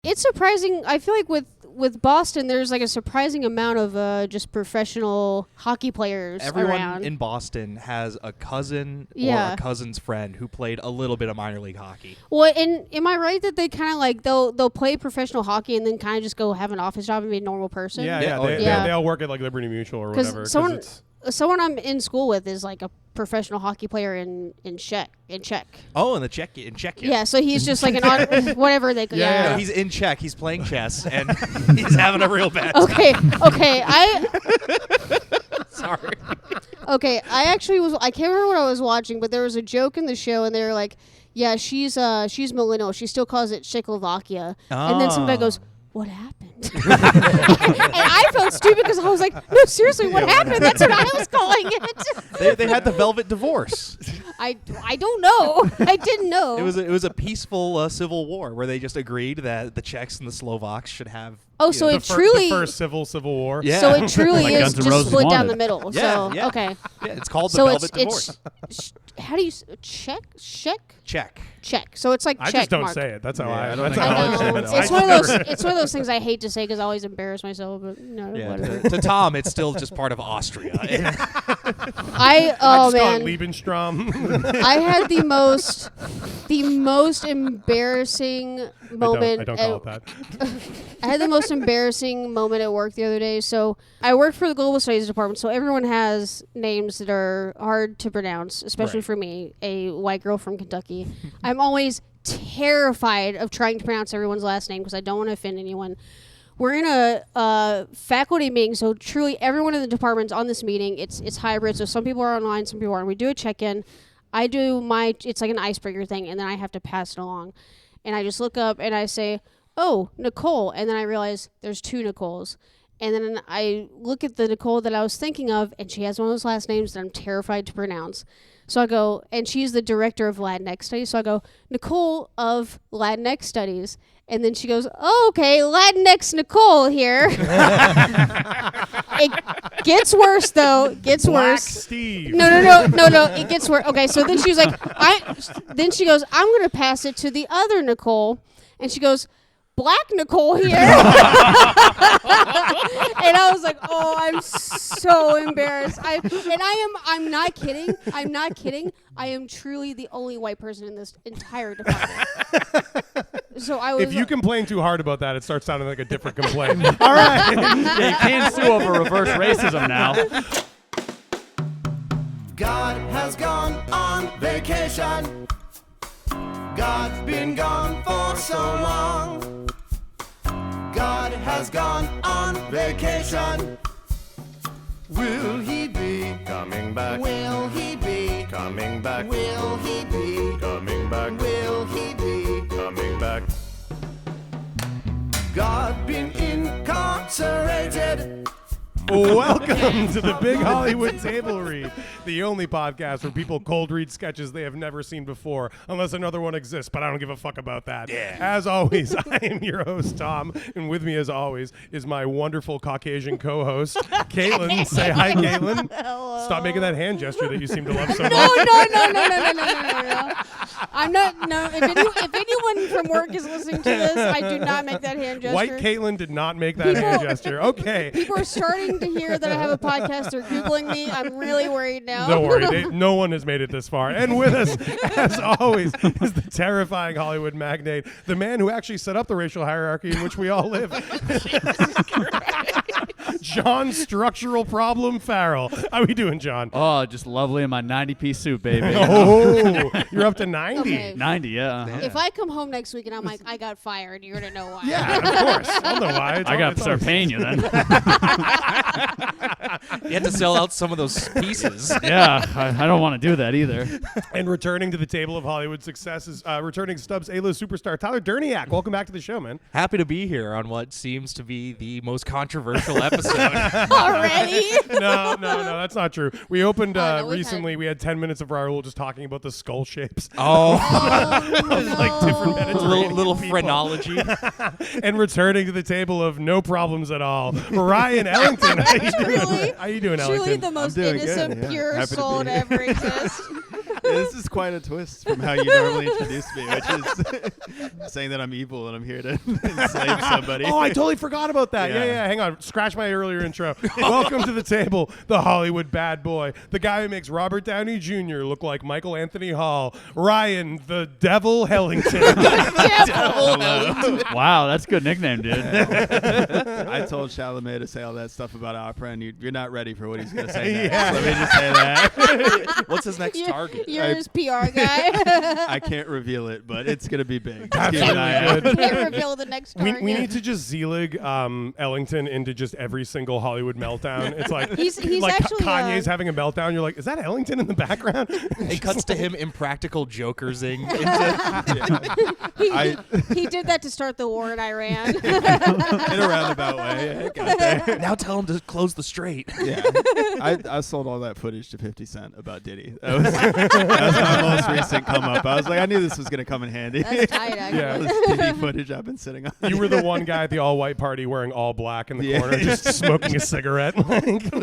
It's surprising. I feel like with Boston, there's like a surprising amount of just professional hockey players Everyone around. in Boston has a cousin or a cousin's friend who played a little bit of minor league hockey. Well, and am I right that they kind of like they'll play professional hockey and then kind of just go have an office job and be a normal person? They all work at like Liberty Mutual or whatever. Someone I'm in school with is like a professional hockey player in Czech. Oh, in Czechia. Yeah, so he's just like an whatever they. Yeah, he's in Czech. He's playing chess and he's having a real bad time. Okay. Sorry. Okay, I can't remember what I was watching, but there was a joke in the show, and they were like, "Yeah, she's millennial. She still calls it Czechoslovakia." And then some guy goes, "What happened?" And I felt stupid because I was like, "No, seriously, what happened?" That's what I was calling it. They had the Velvet Divorce. I don't know. I didn't know. It was a peaceful civil war where they just agreed that the Czechs and the Slovaks should have. So it truly the first civil war. Yeah. So it truly Like is Guns N' just Roses split down wanted. the middle. Yeah, So yeah. okay. Yeah, it's called the So Velvet Divorce. How do you Czech? Czech. So it's like I Czech. just don't Mark. say it. That's how I. I don't That's think how I I know. understand it. It's one of those. It's one of those things I hate to say because I always embarrass myself. But no, Yeah, whatever. to Tom, it's still just part of Austria. I just call it Liebenstrom. I had the most embarrassing moment. I don't call it that. I had the most embarrassing moment at work the other day. So I work for the Global Studies department, so everyone has names that are hard to pronounce, especially for me, a white girl from Kentucky. I'm always terrified of trying to pronounce everyone's last name because I don't want to offend anyone. We're in a faculty meeting, so truly everyone in the department's on this meeting. It's hybrid, so some people are online, some people aren't. We do a check-in. I do it's like an icebreaker thing, and then I have to pass it along. And I just look up and I say, "Oh, Nicole," and then I realize there's two Nicoles. And then I look at the Nicole that I was thinking of, and she has one of those last names that I'm terrified to pronounce. So I go, and she's the director of Latinx Studies. So I go, "Nicole of Latinx Studies." And then she goes, "Oh, okay, Latinx Nicole here." It gets worse, though. It gets Black worse. Steve. No. It gets worse. Okay, so then she was like, then she goes, "I'm going to pass it to the other Nicole." And she goes, "Black Nicole here." And I was like, "Oh, I'm so embarrassed." I'm not kidding. I'm not kidding. I am truly the only white person in this entire department. So I was. If you complain too hard about that, it starts sounding like a different complaint. All right. Yeah, you can't sue over reverse racism now. God has gone on vacation. God's been gone for so long. God has gone on vacation. Will he be coming back? Will he be coming back? Will he be coming back? Will he be coming back? God been incarcerated. Welcome to the Big Hollywood Table Read, the only podcast where people cold read sketches they have never seen before, unless another one exists, but I don't give a fuck about that. Yeah. As always, I am your host, Tom, and with me, as always, is my wonderful Caucasian co-host, Caitlin. Say hi, Caitlin. Hello. Stop making that hand gesture that you seem to love so much. No. I'm not. No. If anyone from work is listening to this, I do not make that hand gesture. White Caitlin did not make that hand gesture. Okay. People are starting to hear that I have a podcast. They're Googling me. I'm really worried now. Don't worry. No one has made it this far. And with us, as always, is the terrifying Hollywood magnate, the man who actually set up the racial hierarchy in which we all live. John Structural Problem Farrell. How we doing, John? Oh, just lovely in my 90-piece suit, baby. Oh, you're up to 90. Okay. 90, yeah. If I come home next week and I'm like, I got fired, you're going to know why. Yeah, of course. I'll know why. I got to start paying you then. You had to sell out some of those pieces. Yeah, I don't want to do that either. And returning to the table of Hollywood success is returning Stubbs A-list superstar Tyler Derniak. Welcome back to the show, man. Happy to be here on what seems to be the most controversial episode. Already? No, that's not true. We opened no, recently. We had 10 minutes of Raul just talking about the skull shapes. Oh, Like different Mediterranean little people. phrenology. And returning to the table of no problems at all, Ryan Ellington. How you doing, Truly Ellington? the most doing innocent, good, yeah. pure Happy to soul be to here. ever exist. This is quite a twist from how you normally introduce me, which is saying that I'm evil and I'm here to enslave somebody. Oh, I totally forgot about that. Yeah. Hang on. Scratch my earlier intro. Welcome to the table, the Hollywood bad boy, the guy who makes Robert Downey Jr. look like Michael Anthony Hall, Ryan, the Devil Hellington. Wow, that's a good nickname, dude. I told Chalamet to say all that stuff about opera, and you're not ready for what he's going to say next. Yeah. Let me just say that. What's his next target? You're his PR guy. I can't reveal it, but it's going to be big. That's Keep an eye out. really good. Can't reveal the next target. We need to just Z-Lig Ellington into just every single Hollywood meltdown. It's like He's like actually, Kanye's having a meltdown. You're like, is that Ellington in the background? It cuts to him impractical jokersing. He did that to start the war in Iran. In a roundabout way. I got there. Now tell him to close the straight. Yeah. I sold all that footage to 50 Cent about Diddy. That was my most recent come up. I was like, I knew this was going to come in handy. That's tight, actually. Yeah. This Diddy footage I've been sitting on. You were the one guy at the all-white party wearing all black in the Yeah. corner, just smoking a cigarette. With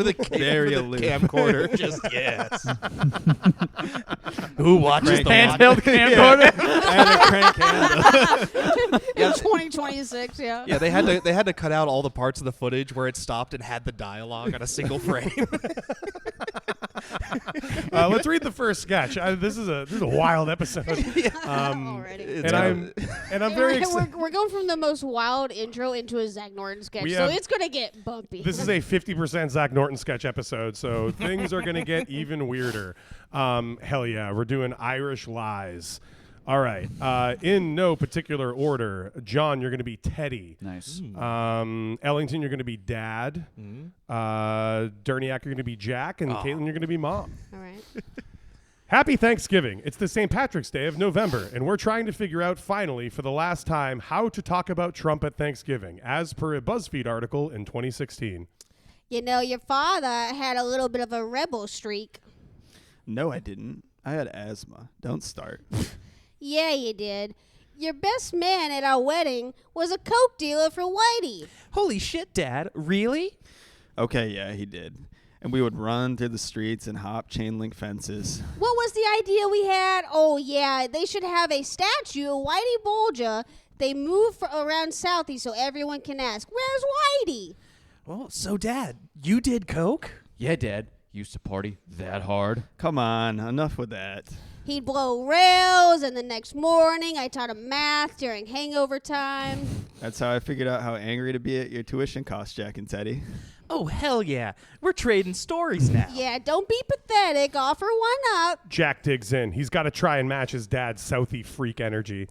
a Very with a aloof. camcorder. Just yes. Who watches the Handheld camcorder. I had a crank handle. Yeah. 2026, yeah. Yeah, they had to cut out all the parts of the footage where it stopped and had the dialogue on a single frame. Let's read the first sketch. This is a wild episode. Already. And I'm very excited. We're going from the most wild intro into a Zack Norton sketch, so it's going to get bumpy. This is a 50% Zack Norton sketch episode, so things are going to get even weirder. Hell yeah, we're doing Irish lies. All right. In no particular order, John, you're going to be Teddy. Nice. Ellington, you're going to be Dad. Derniac, you're going to be Jack. And Caitlin, you're going to be Mom. All right. Happy Thanksgiving. It's the St. Patrick's Day of November, and we're trying to figure out, finally, for the last time, how to talk about Trump at Thanksgiving, as per a BuzzFeed article in 2016. You know, your father had a little bit of a rebel streak. No, I didn't. I had asthma. Don't start. Yeah, you did. Your best man at our wedding was a coke dealer for Whitey. Holy shit, Dad. Really? Okay, yeah, he did. And we would run through the streets and hop chain link fences. What was the idea we had? Oh, yeah, they should have a statue of Whitey Bulger. They move around Southie so everyone can ask, where's Whitey? Well, so Dad, you did coke? Yeah, Dad. Used to party that hard. Come on, enough with that. He'd blow rails, and the next morning I taught him math during hangover time. That's how I figured out how angry to be at your tuition costs, Jack and Teddy. Oh, hell yeah. We're trading stories now. Yeah, don't be pathetic. Offer one up. Jack digs in. He's got to try and match his dad's Southie freak energy.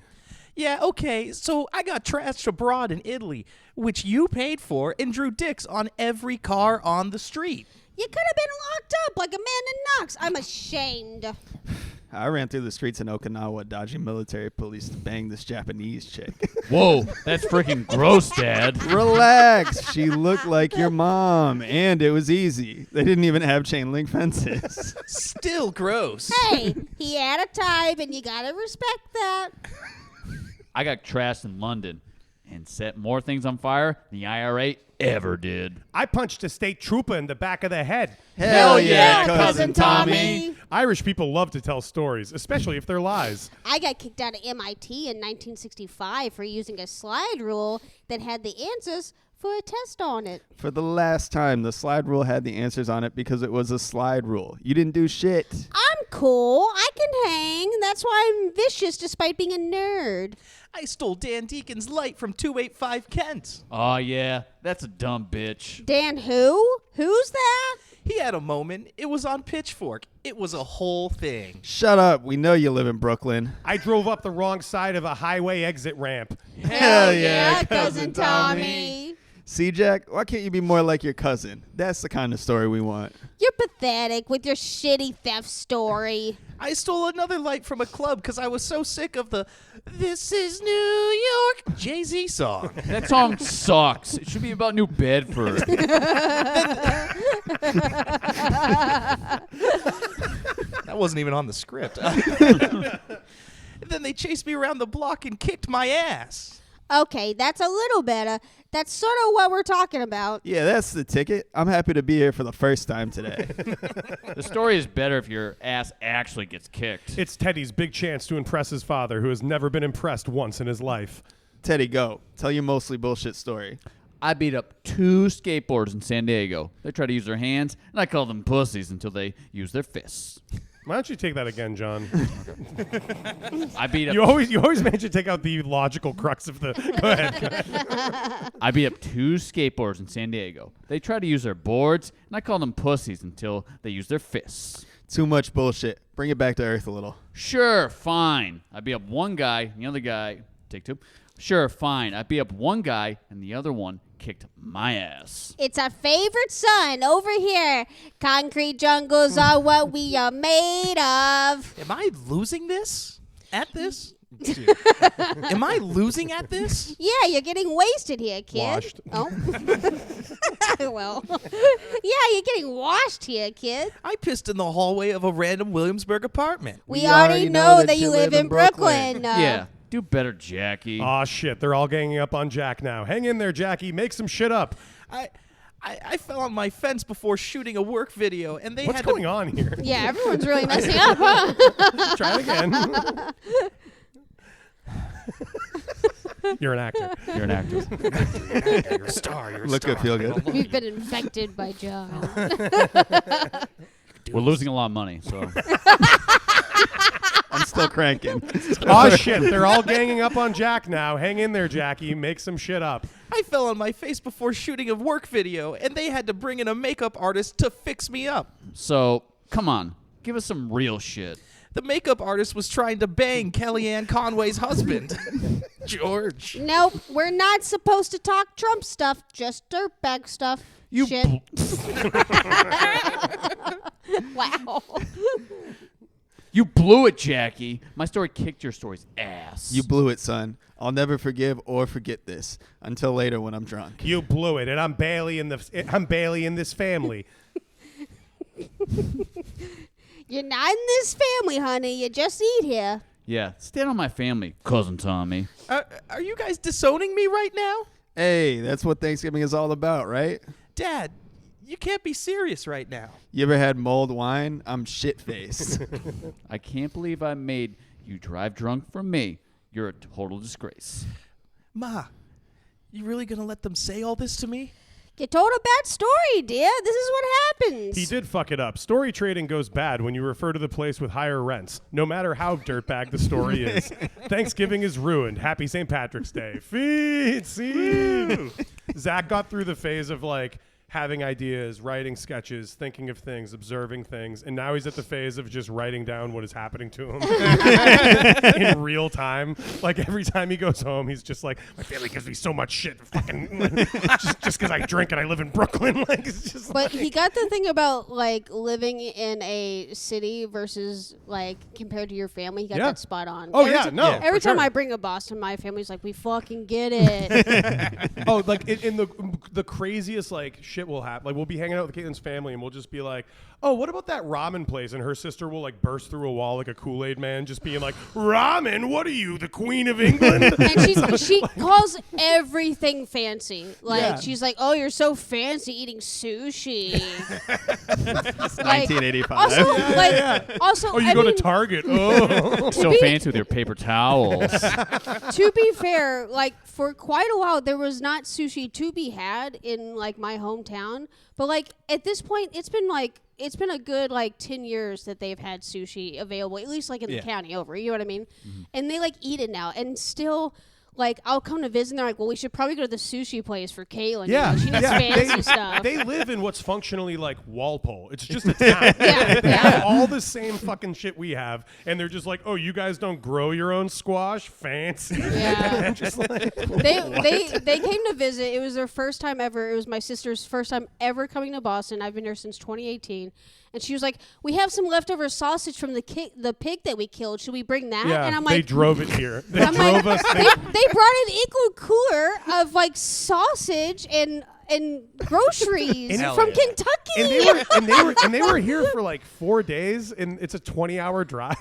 Yeah, okay, so I got trashed abroad in Italy, which you paid for, and drew dicks on every car on the street. You could have been locked up like Amanda Knox. I'm ashamed. I ran through the streets in Okinawa dodging military police to bang this Japanese chick. Whoa, that's freaking gross, Dad. Relax. She looked like your mom, and it was easy. They didn't even have chain link fences. Still gross. Hey, he had a type, and you gotta respect that. I got trashed in London and set more things on fire than the IRA ever did. I punched a state trooper in the back of the head. Hell yeah, Cousin Tommy. Irish people love to tell stories, especially if they're lies. I got kicked out of MIT in 1965 for using a slide rule that had the answers for a test on it. For the last time, the slide rule had the answers on it because it was a slide rule. You didn't do shit. I'm cool. I can hang. That's why I'm vicious despite being a nerd. I stole Dan Deacon's light from 285 Kent. Oh, yeah, that's a dumb bitch. Dan who? Who's that? He had a moment. It was on Pitchfork. It was a whole thing. Shut up. We know you live in Brooklyn. I drove up the wrong side of a highway exit ramp. Hell yeah, Cousin Tommy. See, Jack, why can't you be more like your cousin? That's the kind of story we want. You're pathetic with your shitty theft story. I stole another light from a club because I was so sick of the "This is New York" Jay-Z song. That song sucks. It should be about New Bedford. That wasn't even on the script. Then they chased me around the block and kicked my ass. Okay, that's a little better. That's sort of what we're talking about. Yeah, that's the ticket. I'm happy to be here for the first time today. The story is better if your ass actually gets kicked. It's Teddy's big chance to impress his father, who has never been impressed once in his life. Teddy, go. Tell your mostly bullshit story. I beat up 2 skateboarders in San Diego. They try to use their hands, and I call them pussies until they use their fists. Why don't you take that again, John? I beat up. You always manage to take out the logical crux of the. Go ahead. I beat up 2 skateboarders in San Diego. They try to use their boards, and I call them pussies until they use their fists. Too much bullshit. Bring it back to earth a little. Sure, fine. I beat up one guy, and the other guy. Take 2. Sure, fine. I beat up one guy, and the other one kicked my ass. It's our favorite son over here. Concrete jungles are what we are made of. Am I losing this? At this? Am I losing at this? Yeah, you're getting wasted here, kid. Washed. Oh. Well. Yeah, you're getting washed here, kid. I pissed in the hallway of a random Williamsburg apartment. We already know that you live in Brooklyn. Yeah, do better, Jackie. Aw, shit. They're all ganging up on Jack now. Hang in there, Jackie. Make some shit up. I fell on my fence before shooting a work video, and they What's had going on here? Yeah, everyone's really messing up, huh? Try it again. You're an actor. You're an actor. You're a star. You're a Look star. good, feel good. We've been infected by John. We're losing a lot of money, so. I'm still cranking. Aw, shit. They're all ganging up on Jack now. Hang in there, Jackie. Make some shit up. I fell on my face before shooting a work video, and they had to bring in a makeup artist to fix me up. So, come on. Give us some real shit. The makeup artist was trying to bang Kellyanne Conway's husband, George. Nope, we're not supposed to talk Trump stuff, just dirtbag stuff. You Shit. Wow. You blew it, Jackie. My story kicked your story's ass. You blew it, son. I'll never forgive or forget this until later when I'm drunk. You blew it, and I'm Bailey in this family. You're not in this family, honey. You just eat here. Yeah, stand on my family, Cousin Tommy. Are you guys disowning me right now? Hey, that's what Thanksgiving is all about, right? Dad, you can't be serious right now. You ever had mulled wine? I'm shit-faced. I can't believe I made you drive drunk for me. You're a total disgrace. Ma, you really gonna let them say all this to me? You told a bad story, dear. This is what happens. He did fuck it up. Story trading goes bad when you refer to the place with higher rents, no matter how dirtbag the story is. Thanksgiving is ruined. Happy St. Patrick's Day. Feet, scene. Zach got through the phase of like having ideas, writing sketches, thinking of things, observing things, and now he's at the phase of just writing down what is happening to him in real time. Like every time he goes home, he's just like, my family gives me so much shit, fucking just because I drink and I live in Brooklyn. Like it's just. But like, he got the thing about like living in a city versus like compared to your family. He got that spot on. Oh yeah, no. Every for time sure. I bring up Boston, my family's like, we fucking get it. Oh, like in the craziest like shit will happen. Like we'll be hanging out with Caitlin's family and we'll just be like, oh, what about that ramen place? And her sister will like burst through a wall like a Kool-Aid man, just being like, ramen? What are you, the Queen of England? And she calls everything fancy. Like Yeah. she's like, oh, you're so fancy eating sushi. Like, 1985. also, also, Oh, you I go mean, to Target. Oh. So fancy with your paper towels. to be fair, like for quite a while there was not sushi to be had in like my hometown, but like at this point it's been a good like 10 years that they've had sushi available, at least like in the county over, you know what I mean? And they like eat it now, and still like I'll come to visit and they're like, well, we should probably go to the sushi place for Caitlin. Yeah, You know, she needs fancy stuff. They live in what's functionally like Walpole. It's just a town. Yeah, They yeah. have all the same fucking shit we have, and they're just like, oh, you guys don't grow your own squash? Fancy. Yeah. And just like, They came to visit. It was their first time ever. It was my sister's first time ever coming to Boston. I've been here since 2018. And she was like, we have some leftover sausage from the pig that we killed. Should we bring that? yeah, And I'm they like, drove it here. They I'm drove like, us. they brought an equal cooler of like sausage and groceries Hell from yeah. Kentucky. And they were here for like 4 days, and it's a 20-hour drive.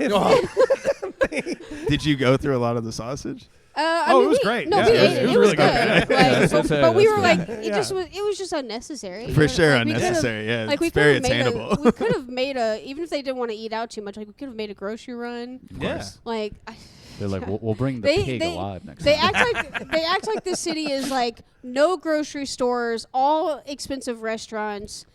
Did you go through a lot of the sausage? I Oh, mean, it was we- great. No, Yeah, we it was- ate it it. was It was really good. good. Like, that's but we were good. like, it Yeah. just was. It was just unnecessary. For You know, sure, like, we could've- unnecessary. Yeah, Like we it's very could have made attainable. we could have made even if they didn't want to eat out too much. Like we could have made a grocery run. Yeah. Like They're like, we'll bring the They- pig they- alive next they time. act like this city is like no grocery stores, all expensive restaurants,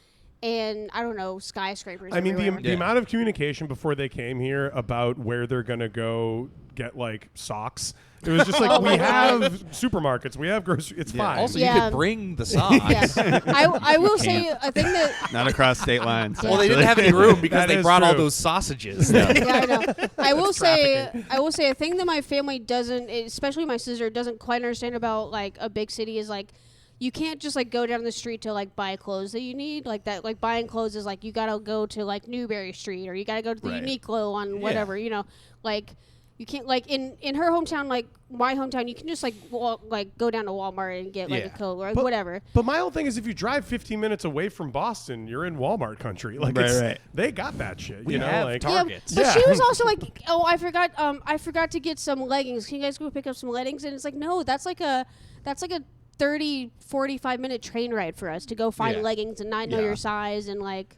and I don't know, skyscrapers. I mean, the everywhere. amount of communication before they came here about where they're gonna go get like socks. It was just like Oh we my have God. supermarkets, we have grocery. It's fine. Also, Yeah. you could bring the socks. Yeah. I will say a thing that Not across state lines. Well, they didn't have any room because That they is brought all true. those sausages. yeah, I know. I will say a thing that my family doesn't, especially my sister, doesn't quite understand about like a big city is like you can't just like go down the street to like buy clothes that you need. Like that, like buying clothes is like you gotta go to like Newberry Street or you gotta go to the Right. Uniqlo on whatever, you know, like. You can't like in her hometown, like my hometown. You can just like walk, like go down to Walmart and get like a Yeah. coat or But- whatever. But my whole thing is, if you drive 15 minutes away from Boston, you're in Walmart country. Like, Right, it's, right. they got that shit. We you know, have like Targets. But Yeah. she was also like, "Oh, I forgot to get some leggings. Can you guys go pick up some leggings?" And it's like, "No, that's like a 30, 45 minute train ride for us to go find Yeah. leggings and not know Yeah. your size and like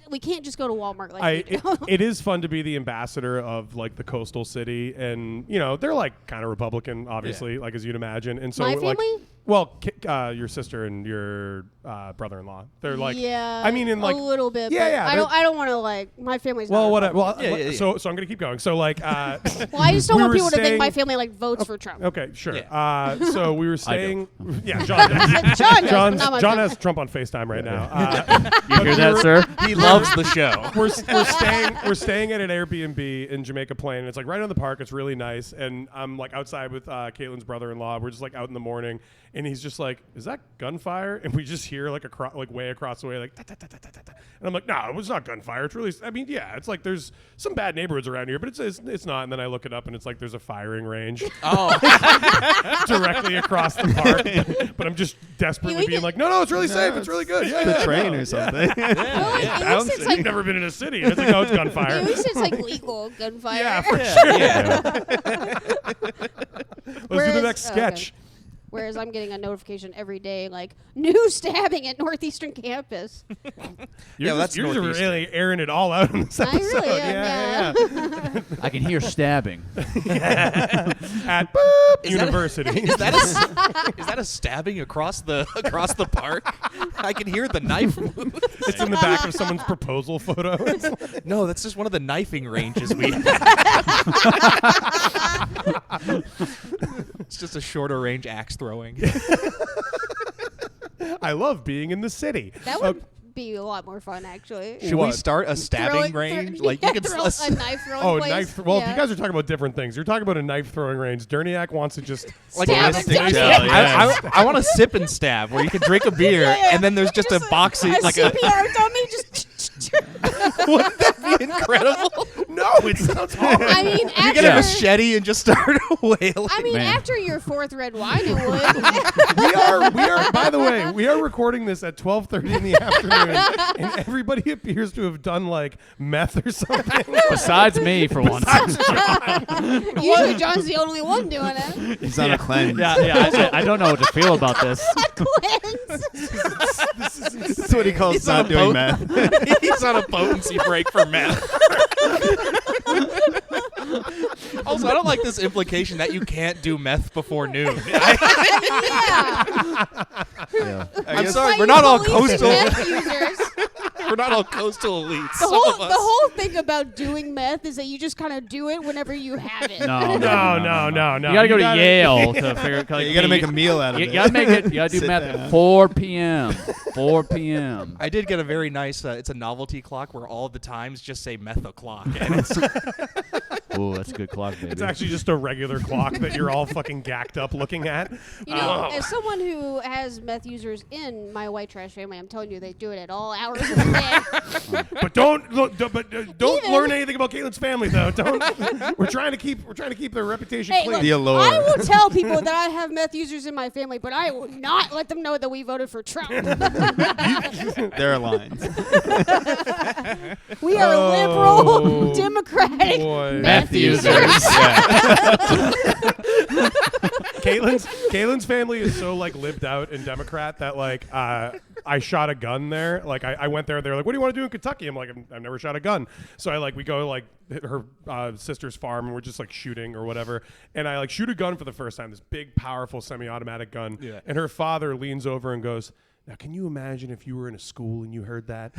we can't just go to Walmart like we do." it is fun to be the ambassador of like the coastal city, and you know they're like kind of Republican, obviously, like as you'd imagine. And so My like, family? well, your sister and your brother-in-law, they're like, yeah, I mean, in like a little bit. yeah, but yeah, I don't want to like my family's. well, not what? Republican. Well, Yeah, yeah, so I'm gonna keep going. So like, Well, I just don't we want were people to think staying- my family like votes for Trump. Okay, sure. Yeah. So we were staying. Yeah, John. Does. John does, but not my John family. has Trump on FaceTime right now. You hear that, sir? He loves the show. We're staying at an Airbnb in Jamaica Plain. And it's like right on the park. It's really nice. And I'm like outside with Caitlin's brother-in-law. We're just like out in the morning, and he's just like, "Is that gunfire?" And we just hear like way across the way, like, "Ta, ta, ta, ta, ta, ta." And I'm like, "No, it was not gunfire. It's really. I mean, yeah, it's like there's some bad neighborhoods around here, but it's not." And then I look it up, and it's like there's a firing range Oh, directly across the park. But I'm just desperately we being can- like, "No, it's really safe. It's really good. Yeah, The yeah, train no, or something. Well, at least it's like You've never been in a city. And it's like, oh, it's gunfire. at least it's like legal gunfire. Yeah, for sure. yeah. Let's do the Whereas- next sketch. Whereas I'm getting a notification every day, like new stabbing at Northeastern campus. You're that's just Northeastern. really airing it all out in this I episode. really am. Yeah. I can hear stabbing. At university. Is that a stabbing across the park? I can hear the knife move. It's in the back of someone's proposal photo. No, that's just one of the knifing ranges we have. It's just a shorter range axe throwing. I love being in the city. That would be a lot more fun, actually. Should we start a stabbing range? Like you can throw a knife throwing Oh, place. knife. Well, yeah. you guys are talking about different things. You're talking about a knife throwing range. Derniac wants to just like Stab a and stick stab. gel. Yeah. I want a sip and stab where you can drink a beer and then there's just a boxy like a. CPR dummy. Just. Wouldn't that be incredible? no. It sounds horrible. I mean, You after get a machete and just start wailing. I mean, Man. after your fourth red wine, it would. we are. By the way, we are recording this at 12:30 in the afternoon, and everybody appears to have done like meth or something. Besides me, for once. Usually, John's the only one doing it. He's on a cleanse. Yeah. I don't know what to feel about this. Cleanse. That's what he calls He's on not a doing boat. math. He's on a potency break for meth. Also, I don't like this implication that you can't do meth before noon. Yeah. I'm guess- sorry, Why we're you not all police coastal. meth users. We're not all coastal elites. The Some of whole, us. the whole thing about doing meth is that you just kind of do it whenever you have it. No. No. You gotta go to Yale to figure. Yeah, you got to make a meal out of You it. gotta make it. You gotta do Sit math down. at 4 p.m. 4 p.m. I did get a very nice. It's a novelty clock where all the times just say meth o'clock, and it's Ooh, that's a good clock, baby. It's actually just a regular clock that you're all fucking gacked up looking at. You know, as someone who has meth users in my white trash family, I'm telling you, they do it at all hours of the day. But don't Even- learn anything about Caitlin's family though. Don't. We're trying to keep their reputation Hey, clean. look, The allure. I will tell people that I have meth users in my family, but I will not let them know that we voted for Trump. There are lines. We are liberal, democratic boy. meth Meth users. users. Caitlin's family is so like lived out and Democrat that like I shot a gun there. Like I went there. They're like, "What do you want to do in Kentucky?" I'm like, "I've never shot a gun." So we go like hit her sister's farm and we're just like shooting or whatever. And I like shoot a gun for the first time. This big, powerful semi-automatic gun. Yeah. And her father leans over and goes, "Now, can you imagine if you were in a school and you heard that?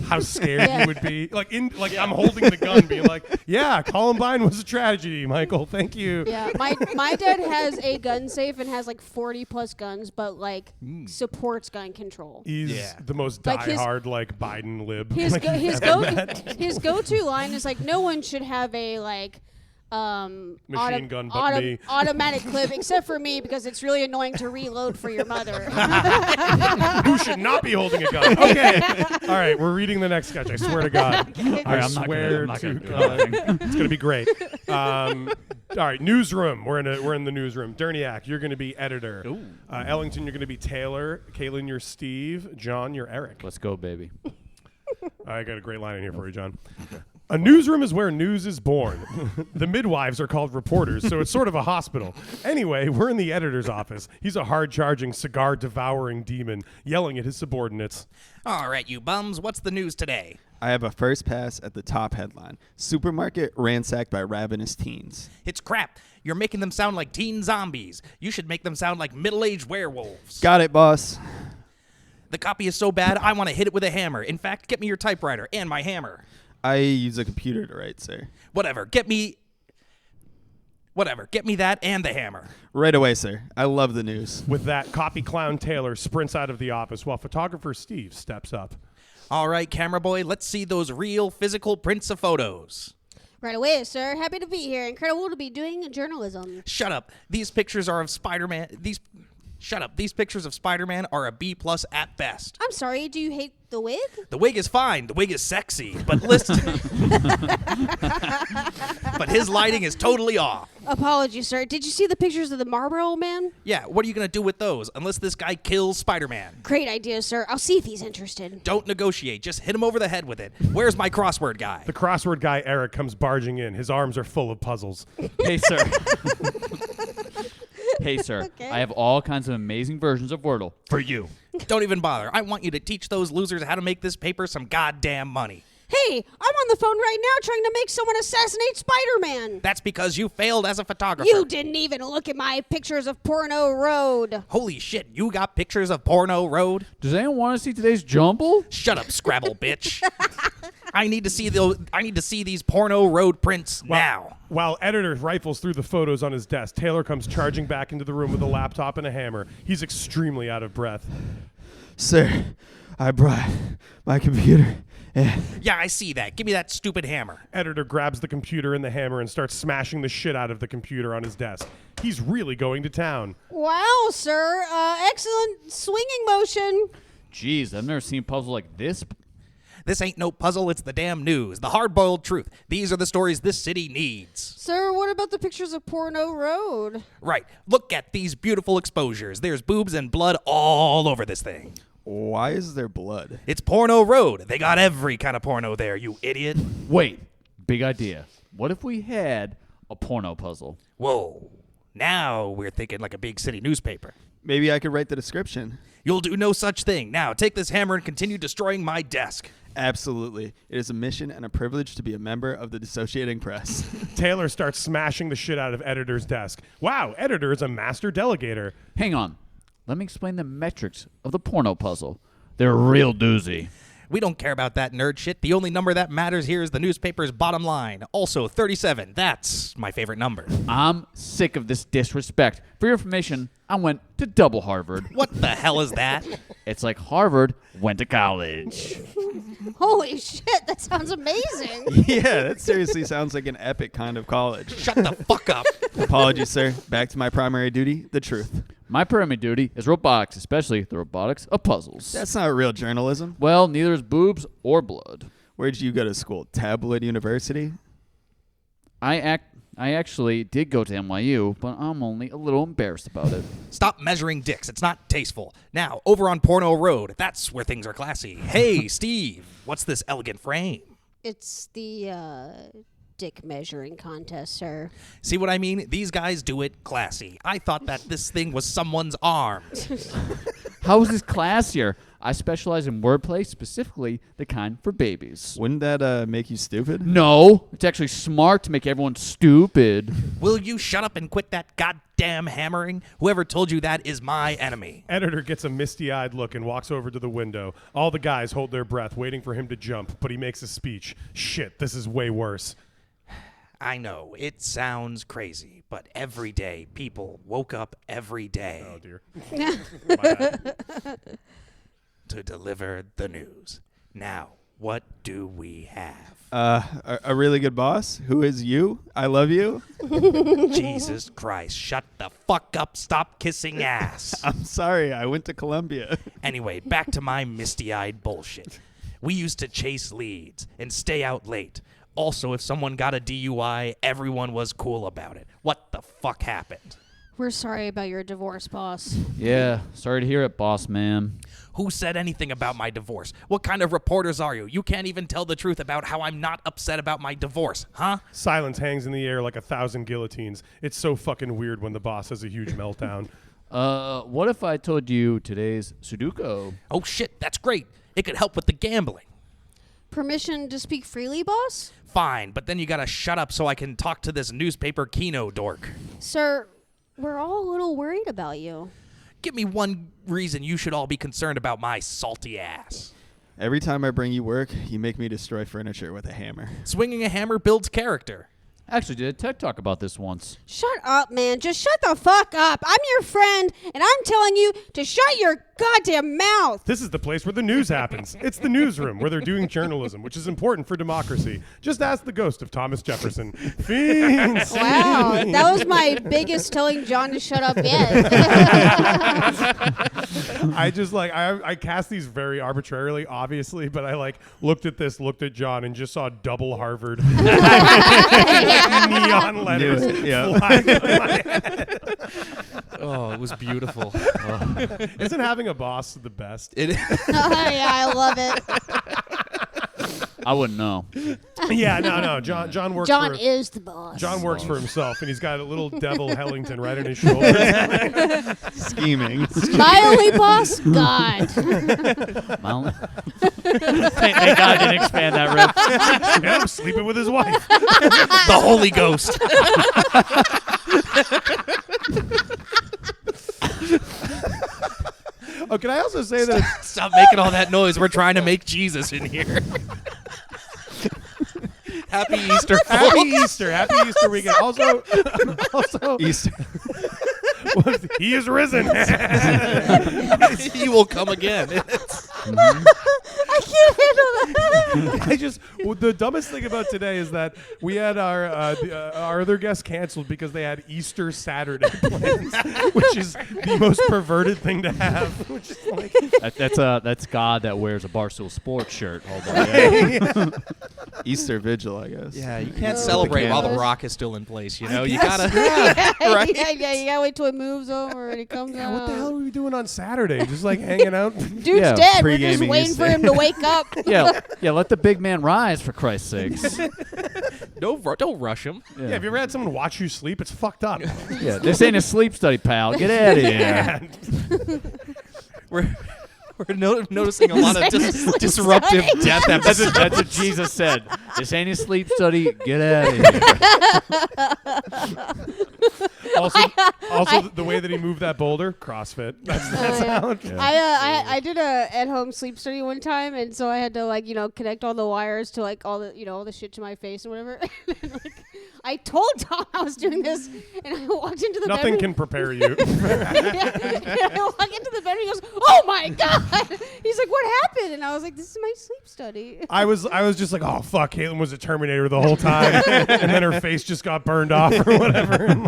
How scared you would be?" I'm holding the gun, being like, "Yeah, Columbine was a tragedy, Michael. Thank you." Yeah, my dad has a gun safe and has like 40 plus guns, but like supports gun control. He's the most Like diehard like Biden lib. His like his go-to line is like, "No one should have a like." Machine gun, but me. Automatic clip, except for me, because it's really annoying to reload for your mother. Who should not be holding a gun? Okay. All right, we're reading the next sketch. I swear to God. I swear to God. It's going to be great. All right, newsroom. We're in the newsroom. Derniac, you're going to be editor. Ellington, you're going to be Taylor. Caitlin, you're Steve. John, you're Eric. Let's go, baby. I got a great line in here for you, John. A newsroom is where news is born. The midwives are called reporters, so it's sort of a hospital. Anyway, we're in the editor's office. He's a hard-charging, cigar-devouring demon, yelling at his subordinates. All right, you bums, what's the news today? I have a first pass at the top headline. Supermarket ransacked by ravenous teens. It's crap. You're making them sound like teen zombies. You should make them sound like middle-aged werewolves. Got it, boss. The copy is so bad, I want to hit it with a hammer. In fact, get me your typewriter and my hammer. I use a computer to write, sir. Whatever, get me that and the hammer. Right away, sir. I love the news. With that, copy clown Taylor sprints out of the office while photographer Steve steps up. All right, camera boy, let's see those real physical prints of photos. Right away, sir. Happy to be here. Incredible to be doing journalism. Shut up. These pictures are of Spider-Man. Shut up. These pictures of Spider-Man are a B+ at best. I'm sorry, do you hate the wig? The wig is fine. The wig is sexy. But listen. But his lighting is totally off. Apologies, sir. Did you see the pictures of the Marlboro Man? Yeah, what are you going to do with those unless this guy kills Spider-Man? Great idea, sir. I'll see if he's interested. Don't negotiate. Just hit him over the head with it. Where's my crossword guy? The crossword guy, Eric, comes barging in. His arms are full of puzzles. Hey, sir. Hey, sir. Okay. I have all kinds of amazing versions of Wordle for you. Don't even bother. I want you to teach those losers how to make this paper some goddamn money. Hey, I'm on the phone right now trying to make someone assassinate Spider-Man. That's because you failed as a photographer. You didn't even look at my pictures of Porno Road. Holy shit, you got pictures of Porno Road? Does anyone want to see today's jumble? Shut up, Scrabble bitch. I need to see these Porno Road prints now. While editor rifles through the photos on his desk, Taylor comes charging back into the room with a laptop and a hammer. He's extremely out of breath. Sir, I brought my computer. Yeah, I see that. Give me that stupid hammer. Editor grabs the computer and the hammer and starts smashing the shit out of the computer on his desk. He's really going to town. Wow, sir. Excellent swinging motion. Jeez, I've never seen a puzzle like this. This ain't no puzzle, it's the damn news. The hard-boiled truth. These are the stories this city needs. Sir, what about the pictures of Porno Road? Right. Look at these beautiful exposures. There's boobs and blood all over this thing. Why is there blood? It's Porno Road. They got every kind of porno there, you idiot. Wait, big idea. What if we had a porno puzzle? Whoa. Now we're thinking like a big city newspaper. Maybe I could write the description. You'll do no such thing. Now, take this hammer and continue destroying my desk. Absolutely. It is a mission and a privilege to be a member of the Dissociating Press. Taylor starts smashing the shit out of editor's desk. Wow, editor is a master delegator. Hang on. Let me explain the metrics of the porno puzzle. They're a real doozy. We don't care about that nerd shit. The only number that matters here is the newspaper's bottom line. Also, 37. That's my favorite number. I'm sick of this disrespect. For your information, I went to double Harvard. What the hell is that? It's like Harvard went to college. Holy shit, that sounds amazing. Yeah, that seriously sounds like an epic kind of college. Shut the fuck up. Apologies, sir. Back to my primary duty, the truth. My primary duty is robotics, especially the robotics of puzzles. That's not real journalism. Well, neither is boobs or blood. Where'd you go to school? Tabloid University? I actually did go to NYU, but I'm only a little embarrassed about it. Stop measuring dicks. It's not tasteful. Now, over on Porno Road, that's where things are classy. Hey, Steve, what's this elegant frame? It's the dick measuring contest, sir. See what I mean? These guys do it classy. I thought that this thing was someone's arm. How is this classier? I specialize in wordplay, specifically the kind for babies. Wouldn't that make you stupid? No, it's actually smart to make everyone stupid. Will you shut up and quit that goddamn hammering? Whoever told you that is my enemy. Editor gets a misty-eyed look and walks over to the window. All the guys hold their breath, waiting for him to jump, but he makes a speech. Shit, this is way worse. I know, it sounds crazy, but every day people woke up every day Oh, dear. My bad. to deliver the news. Now, what do we have? A really good boss who is you. I love you. Jesus Christ, shut the fuck up, stop kissing ass. I'm sorry. I went to Columbia. Anyway, back to my misty-eyed bullshit. We used to chase leads and stay out late. Also, if someone got a DUI, everyone was cool about it. What the fuck happened? We're sorry about your divorce, boss. Yeah, sorry to hear it, boss man. Who said anything about my divorce? What kind of reporters are you? You can't even tell the truth about how I'm not upset about my divorce, huh? Silence hangs in the air like 1,000 guillotines. It's so fucking weird when the boss has a huge meltdown. What if I told you today's Sudoku? Oh shit, that's great. It could help with the gambling. Permission to speak freely, boss? Fine, but then you gotta shut up so I can talk to this newspaper Kino dork. Sir, we're all a little worried about you. Give me one reason you should all be concerned about my salty ass. Every time I bring you work, you make me destroy furniture with a hammer. Swinging a hammer builds character. Actually, did a TED Talk about this once. Shut up, man. Just shut the fuck up. I'm your friend, and I'm telling you to shut your goddamn mouth. This is the place where the news happens. It's the newsroom where they're doing journalism, which is important for democracy. Just ask the ghost of Thomas Jefferson. Fiends! Wow, that was my biggest telling John to shut up yet. I cast these very arbitrarily, obviously, but I looked at John and just saw double Harvard neon letters. Yeah. flying over my head. Oh, it was beautiful. Isn't having a boss the best? It Oh, yeah, I love it. I wouldn't know. Yeah, no. John works John for is the boss. John works for himself, and he's got a little devil Hellington right on his shoulder. Scheming. My only boss? God. Thank God I didn't expand that riff. And I'm sleeping with his wife. the Holy Ghost. Oh, can I also say that it's Stop making all that noise. We're trying to make Jesus in here. Happy Easter, Happy folks. Easter. Happy Easter weekend. Also, Easter. he is risen. He will come again. I can't handle that. The dumbest thing about today is that we had our other guests canceled because they had Easter Saturday plans, which is the most perverted thing to have. Which is like, That's God that wears a Barstool Sports shirt. Hold on. Yeah. Easter Vigil, I guess. Yeah, you can't celebrate while the candles. rock is still in place. You know, you guess, gotta. Yeah, yeah, you gotta wait till it moves over and he comes out. what the hell are we doing on Saturday? Just like hanging out? Dude's Yeah, dead. We're just pre-gaming waiting Easter. for him to wake up. Yeah, let the big man rise, for Christ's sakes. Don't rush him. Yeah, have you ever had someone watch you sleep? It's fucked up. Yeah, this ain't a sleep study, pal. Get out of here. We're noticing a lot of disruptive death episodes. That's what Jesus said. This ain't a sleep study. Get out of here. Also, the way that he moved that boulder, CrossFit. That's how. I did a at-home sleep study one time, and so I had to connect all the wires to all the shit to my face and whatever. I told Tom I was doing this, and I walked into the Nothing bedroom. can prepare you. I walk into the bedroom. He goes, "Oh my god!" He's like, "What happened?" And I was like, "This is my sleep study." I was just like, oh fuck, Caitlin was a Terminator the whole time, and then her face just got burned off or whatever. And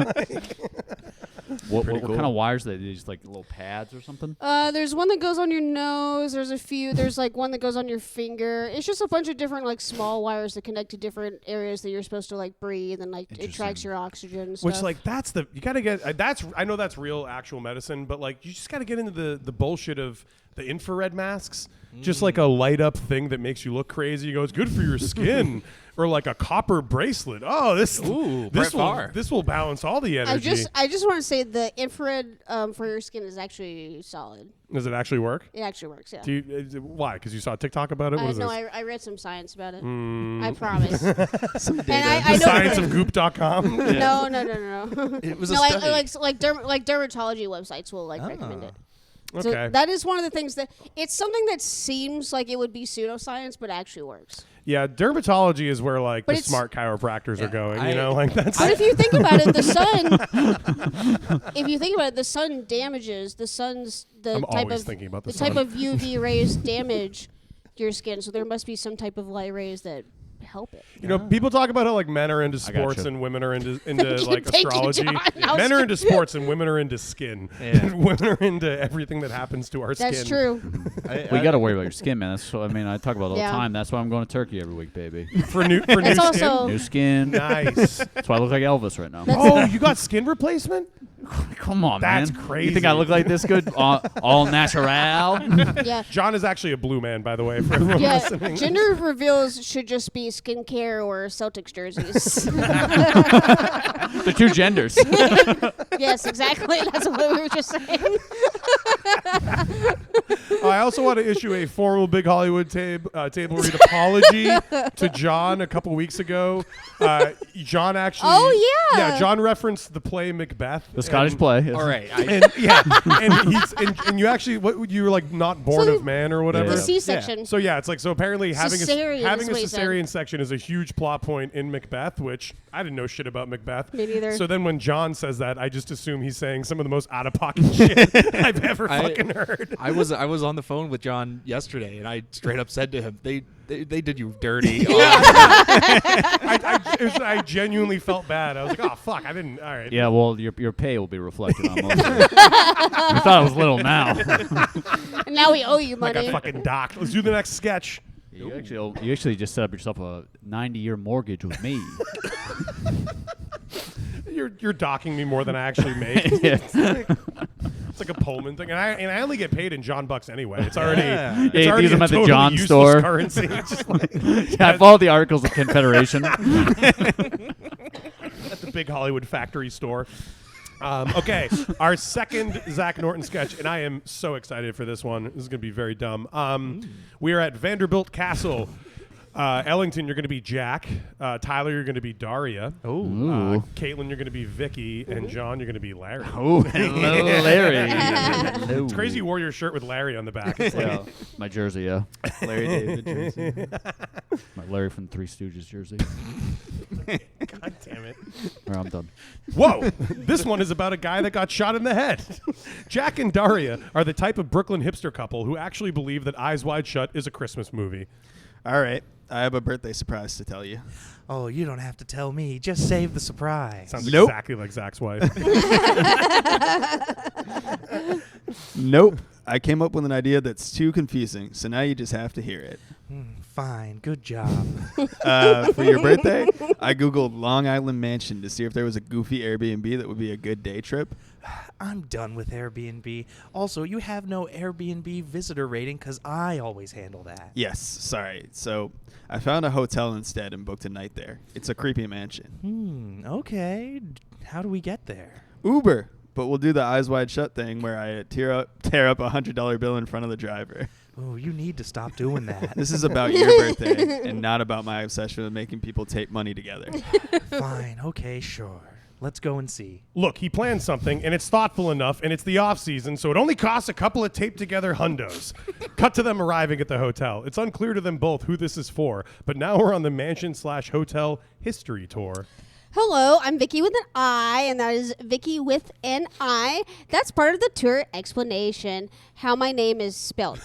What Pretty cool. kind of wires are they? Just like little pads or something? There's one that goes on your nose. There's a few. There's one that goes on your finger. It's just a bunch of different small wires that connect to different areas that you're supposed to breathe, and it tracks your oxygen and stuff. which you gotta get. I know that's real actual medicine, but you just gotta get into the bullshit of the infrared masks. Just like a light up thing that makes you look crazy. You go, it's good for your skin. Or like a copper bracelet. Oh, this will balance all the energy. I just want to say the infrared for your skin is actually solid. Does it actually work? It actually works, yeah. Why? Because you saw TikTok about it? What is no, this? I read some science about it. I promise. Some data. And I know Scienceofgoop.com? No. It was a No, study. like dermatology websites will recommend it. So Okay. that is one of the things that it's something that seems like it would be pseudoscience, but actually works. Yeah, dermatology is where like But the it's- smart chiropractors are going. I- You know, like that's. But if you think about it, the sun damages the sun's the I'm type always of thinking about the type sun. of UV rays damage your skin. So there must be some type of light rays that help it. You know, people talk about how like men are into sports gotcha. and women are into like Thank you, astrology. John. I was Men are into sports and women are into skin. Yeah. And women are into everything that happens to our skin. That's true. We got to worry about your skin, man. That's what, I talk about it all Yeah. the time. That's why I'm going to Turkey every week, baby. For new It's also New skin. Nice. That's why I look like Elvis right now. Oh, you got skin replacement? Come on, That's man. crazy. You think I look like this good? All natural? yeah. John is actually a blue man, by the way, for everyone Yeah, listening. gender reveals should just be skincare or Celtics jerseys. The two genders. Yes, exactly. That's what we were just saying. I also want to issue a formal Big Hollywood table read apology to John a couple weeks ago. John actually. Oh, yeah. Yeah, John referenced the play Macbeth. The Scottish play. Yes. All right. And and you actually you were like not born So of man or whatever. The Yeah. C-section. So yeah, it's like so apparently having Cesarean a having is a what he said. cesarean section is a huge plot point in Macbeth, which I didn't know shit about Macbeth. Me neither. So then when John says that, I just assume he's saying some of the most out of pocket shit I've ever fucking heard. I was on the phone with John yesterday, and I straight up said to him, "They did you dirty." I genuinely felt bad. I was like, oh fuck, I didn't. All right. Yeah, well, your pay will be reflected on most of it. You thought it was little now. And now we owe you I got money. fucking docked. Let's do the next sketch. You actually just set up yourself a 90-year mortgage with me. You're docking me more than I actually make. Yes. It's like a Pullman thing, and I only get paid in John bucks anyway. It's already Yeah. it's Yeah, you already use them a at the totally John useless store. currency. It's just like Yeah, I followed the Articles of Confederation. at the big Hollywood factory store. Okay, our second Zack Norton sketch, and I am so excited for this one. This is going to be very dumb. We are at Vanderbilt Castle. Ellington, you're going to be Jack. Tyler, you're going to be Daria. Oh. Caitlin, you're going to be Vicky. And John, you're going to be Larry. Oh, hello, Larry. Hello. It's crazy you wore your shirt with Larry on the back. It's like, Yeah, my jersey, yeah. Larry David jersey. My Larry from Three Stooges jersey. God damn it. Or I'm done. Whoa! This one is about a guy that got shot in the head. Jack and Daria are the type of Brooklyn hipster couple who actually believe that Eyes Wide Shut is a Christmas movie. All right. I have a birthday surprise to tell you. Oh, you don't have to tell me. Just save the surprise. Sounds Nope. exactly like Zach's wife. Nope. I came up with an idea that's too confusing, so now you just have to hear it. Fine. Good job. For your birthday, I Googled Long Island Mansion to see if there was a goofy Airbnb that would be a good day trip. I'm done with Airbnb. Also, you have no Airbnb visitor rating because I always handle that. Yes, sorry. So I found a hotel instead and booked a night there. It's a creepy mansion. Okay. How do we get there? Uber, but we'll do the Eyes Wide Shut thing where I tear up a $100 bill in front of the driver. Oh, you need to stop doing that. This is about your birthday and not about my obsession with making people tape money together. Fine. Okay, sure. Let's go and see. Look, he planned something, and it's thoughtful enough, and it's the off-season, so it only costs a couple of taped-together hundos. Cut to them arriving at the hotel. It's unclear to them both who this is for, but now we're on the mansion/hotel history tour. Hello, I'm Vicky with an I, and that is Vicky with an I. That's part of the tour explanation, how my name is spelled.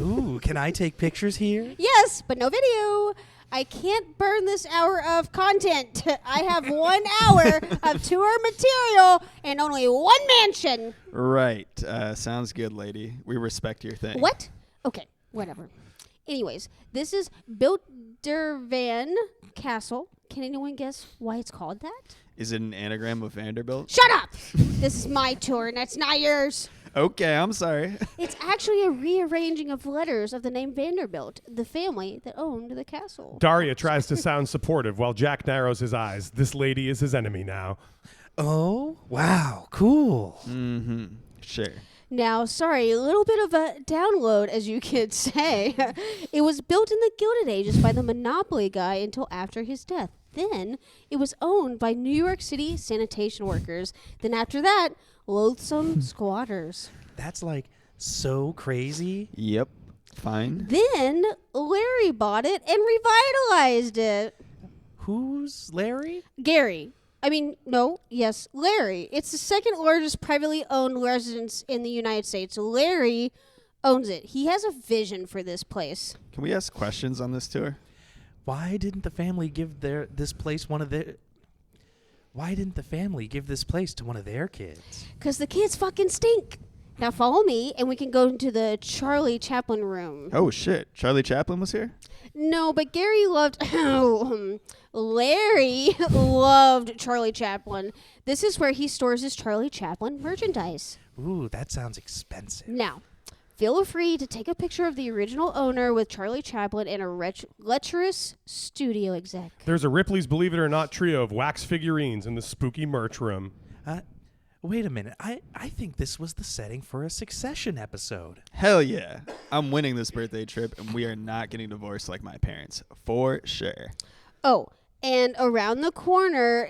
Ooh, can I take pictures here? Yes, but no video. I can't burn this hour of content. I have 1 hour of tour material and only one mansion. Right. Sounds good, lady. We respect your thing. What? Okay, whatever. Anyways, this is Vanderbilt Castle. Can anyone guess why it's called that? Is it an anagram of Vanderbilt? Shut up! This is my tour, and that's not yours. Okay, I'm sorry. It's actually a rearranging of letters of the name Vanderbilt, the family that owned the castle. Daria tries to sound supportive while Jack narrows his eyes. This lady is his enemy now. Oh, wow, cool. Mm-hmm. Sure. Now, sorry, a little bit of a download, as you could say. It was built in the Gilded Ages by the Monopoly guy until after his death. Then, it was owned by New York City sanitation workers. Then after that, loathsome squatters. That's like so crazy. Yep. Fine. Then, Larry bought it and revitalized it. Who's Larry? Larry. It's the second largest privately owned residence in the United States. Larry owns it. He has a vision for this place. Can we ask questions on this tour? Why didn't the family give this place to one of their kids? Because the kids fucking stink. Now follow me, and we can go into the Charlie Chaplin room. Oh, shit. Charlie Chaplin was here? No, but Gary loved... Larry loved Charlie Chaplin. This is where he stores his Charlie Chaplin merchandise. Ooh, that sounds expensive. Now, feel free to take a picture of the original owner with Charlie Chaplin and a lecherous studio exec. There's a Ripley's Believe It or Not trio of wax figurines in the spooky merch room. Wait a minute. I think this was the setting for a Succession episode. Hell yeah. I'm winning this birthday trip, and we are not getting divorced like my parents. For sure. Oh, and around the corner,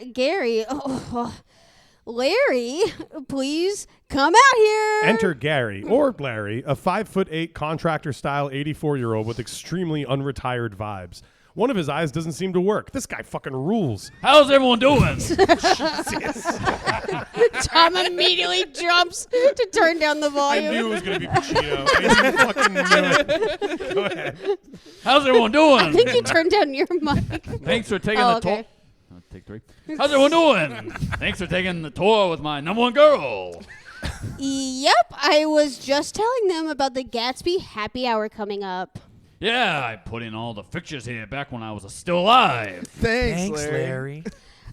Larry, please come out here. Enter Gary, or Larry, a 5'8" contractor-style 84-year-old with extremely unretired vibes. One of his eyes doesn't seem to work. This guy fucking rules. How's everyone doing? Tom immediately jumps to turn down the I volume. knew it was going to be Pacino. I fucking knew it. Go ahead. How's everyone I think doing? you turned down your mic. Thanks for taking Oh, the okay. tour. Take 3. How's everyone doing? Thanks for taking the tour with my number one girl. Yep, I was just telling them about the Gatsby happy hour coming up. Yeah, I put in all the fixtures here back when I was still alive. Thanks, Larry.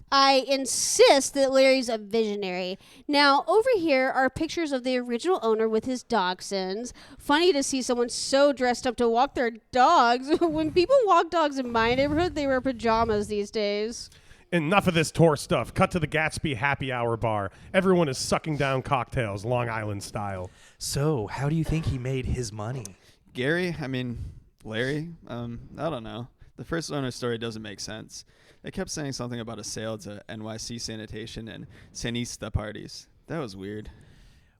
I insist that Larry's a visionary. Now, over here are pictures of the original owner with his dachshunds. Funny to see someone so dressed up to walk their dogs. When people walk dogs in my neighborhood, they wear pajamas these days. Enough of this tour stuff. Cut to the Gatsby happy hour bar. Everyone is sucking down cocktails, Long Island style. So, how do you think he made his money? Larry, I don't know. The first owner story doesn't make sense. They kept saying something about a sale to NYC sanitation and Sanista parties. That was weird.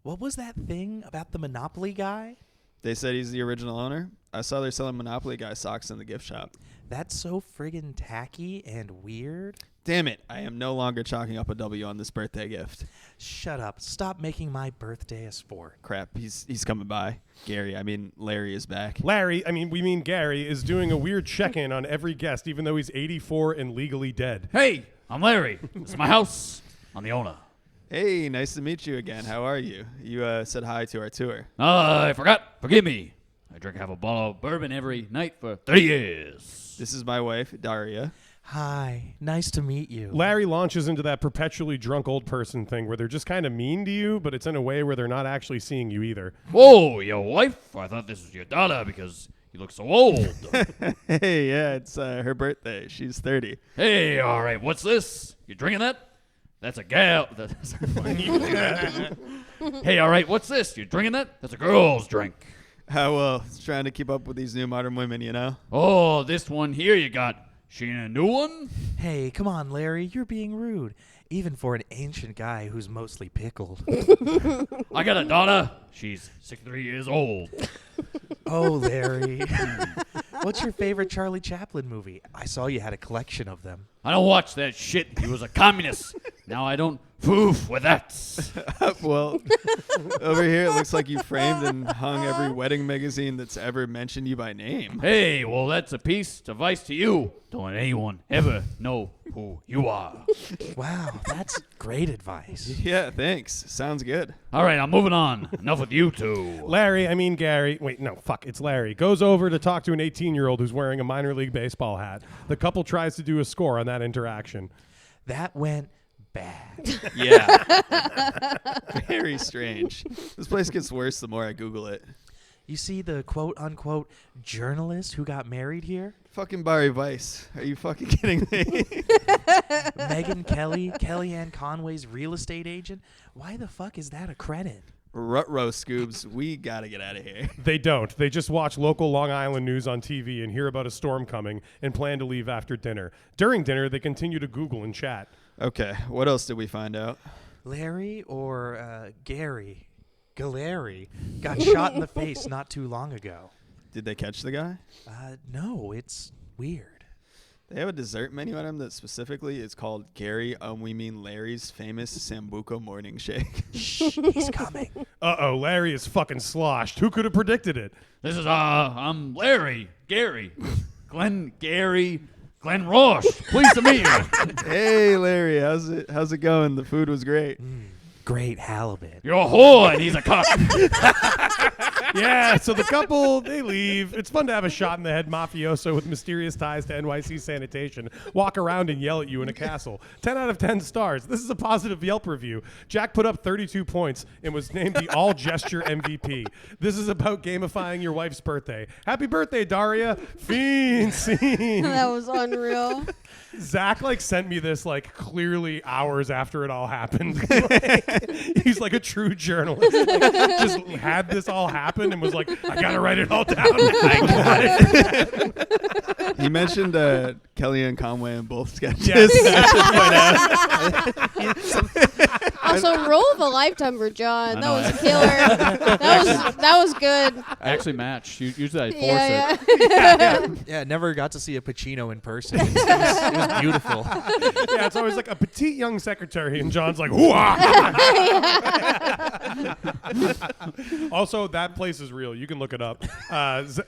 What was that thing about the Monopoly guy? They said he's the original owner. I saw they're selling Monopoly guy socks in the gift shop. That's so friggin' tacky and weird. Damn it, I am no longer chalking up a W on this birthday gift. Shut up. Stop making my birthday a sport. Crap, he's coming by. Larry is back. Gary is doing a weird check-in on every guest, even though he's 84 and legally dead. Hey, I'm Larry. This is my house. I'm the owner. Hey, nice to meet you again. How are you? You said hi to our tour. I forgot. Forgive me. I drink half a bottle of bourbon every night for 30 years. This is my wife, Daria. Hi. Nice to meet you. Larry launches into that perpetually drunk old person thing where they're just kind of mean to you, but it's in a way where they're not actually seeing you either. Whoa, your wife? I thought this was your daughter because you look so old. Hey, yeah, it's her birthday. She's 30. Hey, all right, what's this? You drinking that? That's a gal. Hey, all right, what's this? You drinking that? That's a girl's drink. How well? Trying to keep up with these new modern women, you know? Oh, this one here you got. She a new one? Hey, come on, Larry. You're being rude. Even for an ancient guy who's mostly pickled. I got a daughter. She's 63 years old. Oh, Larry. What's your favorite Charlie Chaplin movie? I saw you had a collection of them. I don't watch that shit. He was a communist. Now I don't foof with that. Well, over here it looks like you framed and hung every wedding magazine that's ever mentioned you by name. Hey, well, that's a piece of advice to you. Don't let anyone ever know who you are. Wow, that's great advice. Yeah, thanks. Sounds good. All right, I'm moving on. Enough with you two. Gary. Wait, no, fuck, it's Larry. Goes over to talk to an 18-year-old who's wearing a minor league baseball hat. The couple tries to do a score on that interaction. That went bad. Yeah. Very strange. This place gets worse the more I Google it. You see the quote-unquote journalist who got married here? Fucking Barry Weiss. Are you fucking kidding me? Megyn Kelly, Kellyanne Conway's real estate agent? Why the fuck is that a credit? Ruh-roh, Scoobs. We gotta get out of here. They don't. They just watch local Long Island news on TV and hear about a storm coming and plan to leave after dinner. During dinner, they continue to Google and chat. Okay, what else did we find out? Larry or Gary Galleri got shot in the face not too long ago. Did they catch the guy? No, it's weird. They have a dessert menu item that specifically is called Gary, we mean Larry's famous Sambuca morning shake. Shh, he's coming. Uh-oh, Larry is fucking sloshed. Who could have predicted it? This is I'm Larry, Gary, Glenn Roche. Pleased to meet you. Hey, Larry, how's it going? The food was great. Great halibut. You're a whore, and he's a cock. Yeah, so the couple, they leave. It's fun to have a shot in the head mafioso with mysterious ties to NYC sanitation walk around and yell at you in a castle. 10 out of 10 stars. This is a positive Yelp review. Jack put up 32 points and was named the all-gesture MVP. This is about gamifying your wife's birthday. Happy birthday, Daria. Fiend scene. That was unreal. Zach sent me this clearly hours after it all happened. He's like a true journalist. Just had this all happen and was like, I gotta write it all down. I got it. He mentioned Kellyanne Conway in both sketches. Yes. Also, role of a lifetime for John. That was killer. That was good. I actually matched. Usually I force Yeah, it. yeah. Yeah, never got to see a Pacino in person. It was beautiful. Yeah, it's always like a petite young secretary, and John's like, hoo-ah! Also, that place is real. You can look it up.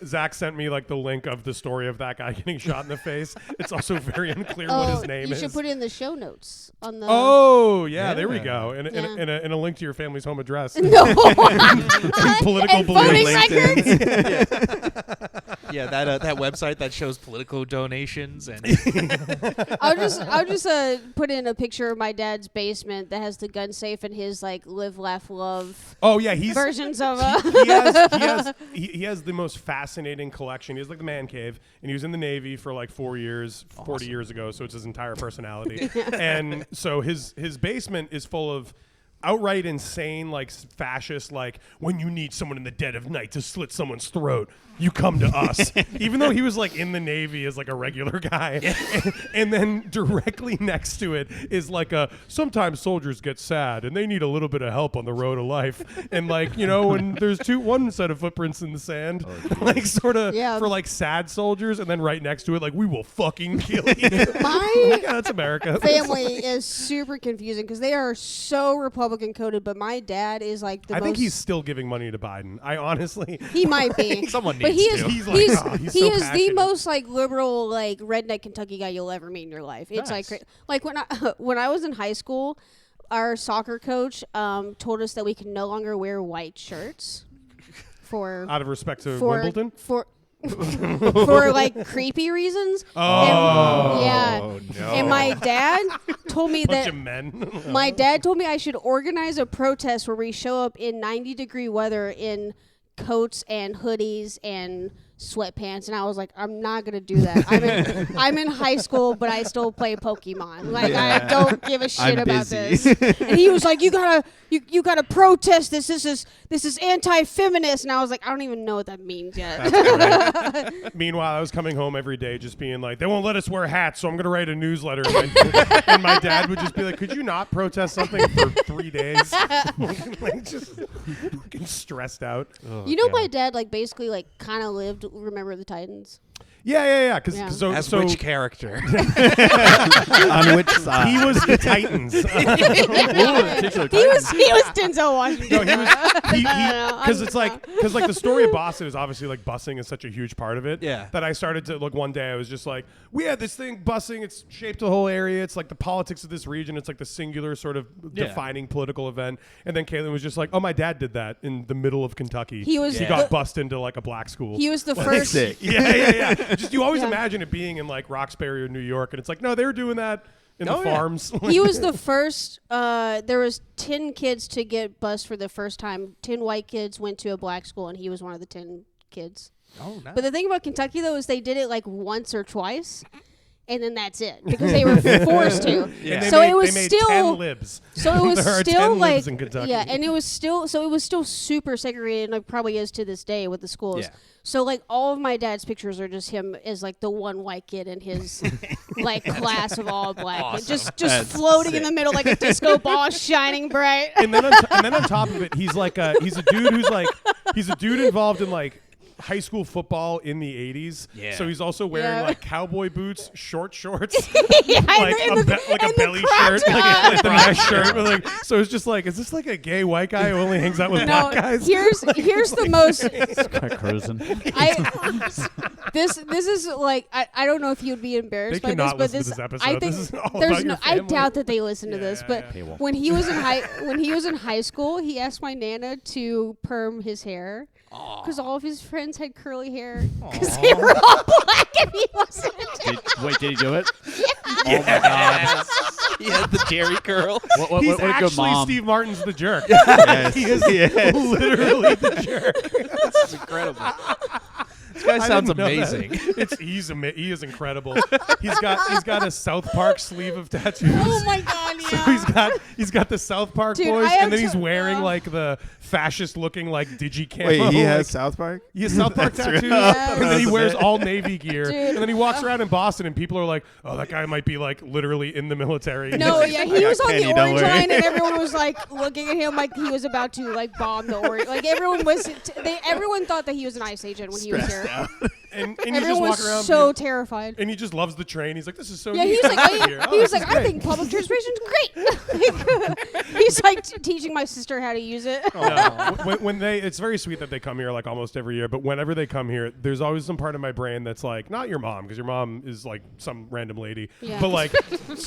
Zach sent me the link of the story of that guy getting shot in the face. It's also very unclear what his name you is. should put it in the show notes on the. Oh, yeah, there we Yeah. go. And Yeah. a link to your family's home address. No. And political And voting beliefs. records. Yeah, that website that shows political donations and I'll just put in a picture of my dad's basement that has the gun safe and his live, laugh, love Oh, yeah, he's... versions of he has the most fascinating collection. He has the man cave, and he was in the Navy for 4 years, 40 years ago, so it's his entire personality. And so his basement is full of outright insane, fascist, when you need someone in the dead of night to slit someone's throat, you come to us. Even though he was in the Navy as a regular guy. And then directly next to it is sometimes soldiers get sad and they need a little bit of help on the road of life. And when there's one set of footprints in the sand, sort of for sad soldiers, and then right next to it, we will fucking kill you. My Yeah, that's America. family is super confusing because they are so Republican coded, but my dad is the I think most. he's still giving money to Biden. I honestly... He might be. someone But needs he is, to. He's he's, oh, he's he so is the passionate. most liberal redneck Kentucky guy you'll ever meet in your life. It's Nice. when I was in high school, our soccer coach told us that we can no longer wear white shirts for Out of respect to for Wimbledon? for for creepy reasons. Oh, yeah. no. And my dad told me Bunch that of men. my dad told me I should organize a protest where we show up in 90-degree weather in coats and hoodies and sweatpants, and I was like, I'm not gonna do that. I'm in high school, but I still play Pokemon. I don't give a shit I'm about busy. this. And he was like, you gotta protest this. This is anti-feminist. And I was like, I don't even know what that means yet. Meanwhile, I was coming home every day just being like, they won't let us wear hats, so I'm going to write a newsletter. And my dad would just be like, could you not protest something for 3 days? Just fucking stressed out. You know, my dad basically kind of lived Remember the Titans. Yeah. Yeah. As which character? On which side? He was the Titans. He was Denzel Washington. No, he know. because it's because the story of Boston is obviously busing is such a huge part of it. Yeah. That I started to one day I was just like, we had this thing busing. It's shaped the whole area. It's the politics of this region. It's the singular sort of defining political event. And then Caitlin was just like, oh, my dad did that in the middle of Kentucky. He got bussed into a black school. He was the first. Sick. Yeah. Just you always Yeah. imagine it being in Roxbury or New York, and it's no, they were doing that in the farms. He was the first. There was 10 kids to get bused for the first time. 10 white kids went to a black school, and he was one of the 10 kids. Oh, nice. But the thing about Kentucky, though, is they did it like once or twice, and then that's it because they were forced to. Yeah. So it was they made still 10 libs. So it was There are still 10 like libs in Kentucky. yeah, and it was still super segregated, and it probably is to this day with the schools. Yeah. So like all of my dad's pictures are just him as like the one white kid in his like class of all black, Awesome. just floating in the middle like a disco ball, shining bright. And then on top of it, he's a dude involved in like high school football in the 80s. Yeah. So he's also wearing like cowboy boots, short shorts, Yeah, like and a the belly crop shirt, like top. the mesh shirt. Like, so it's just like, is this like a gay white guy who only hangs out with No, black guys? here's the most. Quite cruising. This is like I don't know if you'd be embarrassed They by this, cannot but listen to this this episode. I think This is all there's about no. your I family. doubt that they listen to Yeah, this, but yeah. They will. when he was in high school, he asked my nana to perm his hair because all of his friends had curly hair because they were all black and he wasn't. Wait, did he do it? Yes. He had the Jerry curl. What He's a good actually mom. Steve Martin's the jerk. Yes, He is yes. literally the jerk. This is incredible. This guy I sounds didn't know that. amazing. He is incredible. He's got a South Park sleeve of tattoos. Oh my god! So Yeah. he's got the South Park Dude, boys, I have and then he's to- wearing like the fascist looking like digi camo. Wait, he has like, South Park? he has South Park That's tattoos, right. Yes. and then he That's wears it. all Navy gear, Dude. and then he walks around in Boston, and people are like, "Oh, that guy might be like literally in the military." No, yeah, he got was on candy, the don't orange worry. line, and everyone was like looking at him like he was about to like bomb the orange. Like everyone was, everyone thought that he was an ICE agent when he was here. and you just Everyone walk was around, so terrified. and he just loves the train. He's like, "This is so Yeah, neat. he was like, I, here. he Oh, was this like, is I great." think public transportation's great. He's like teaching my sister how to use it. No. when it's very sweet that they come here like almost every year, but whenever they come here, there's always some part of my brain that's like, not your mom, because your mom is like some random lady, Yeah. but like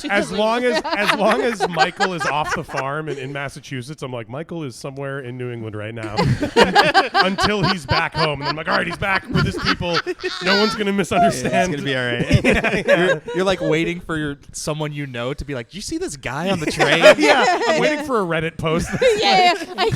as long as Michael is off the farm in Massachusetts, I'm like, Michael is somewhere in New England right now until he's back home, and I'm like, all right, he's back with his people. No one's gonna It's misunderstand. going to be all right. You're like waiting for someone you know to be like, "Do you see this guy on the train?" Yeah, I'm waiting for a Reddit post. Yeah, I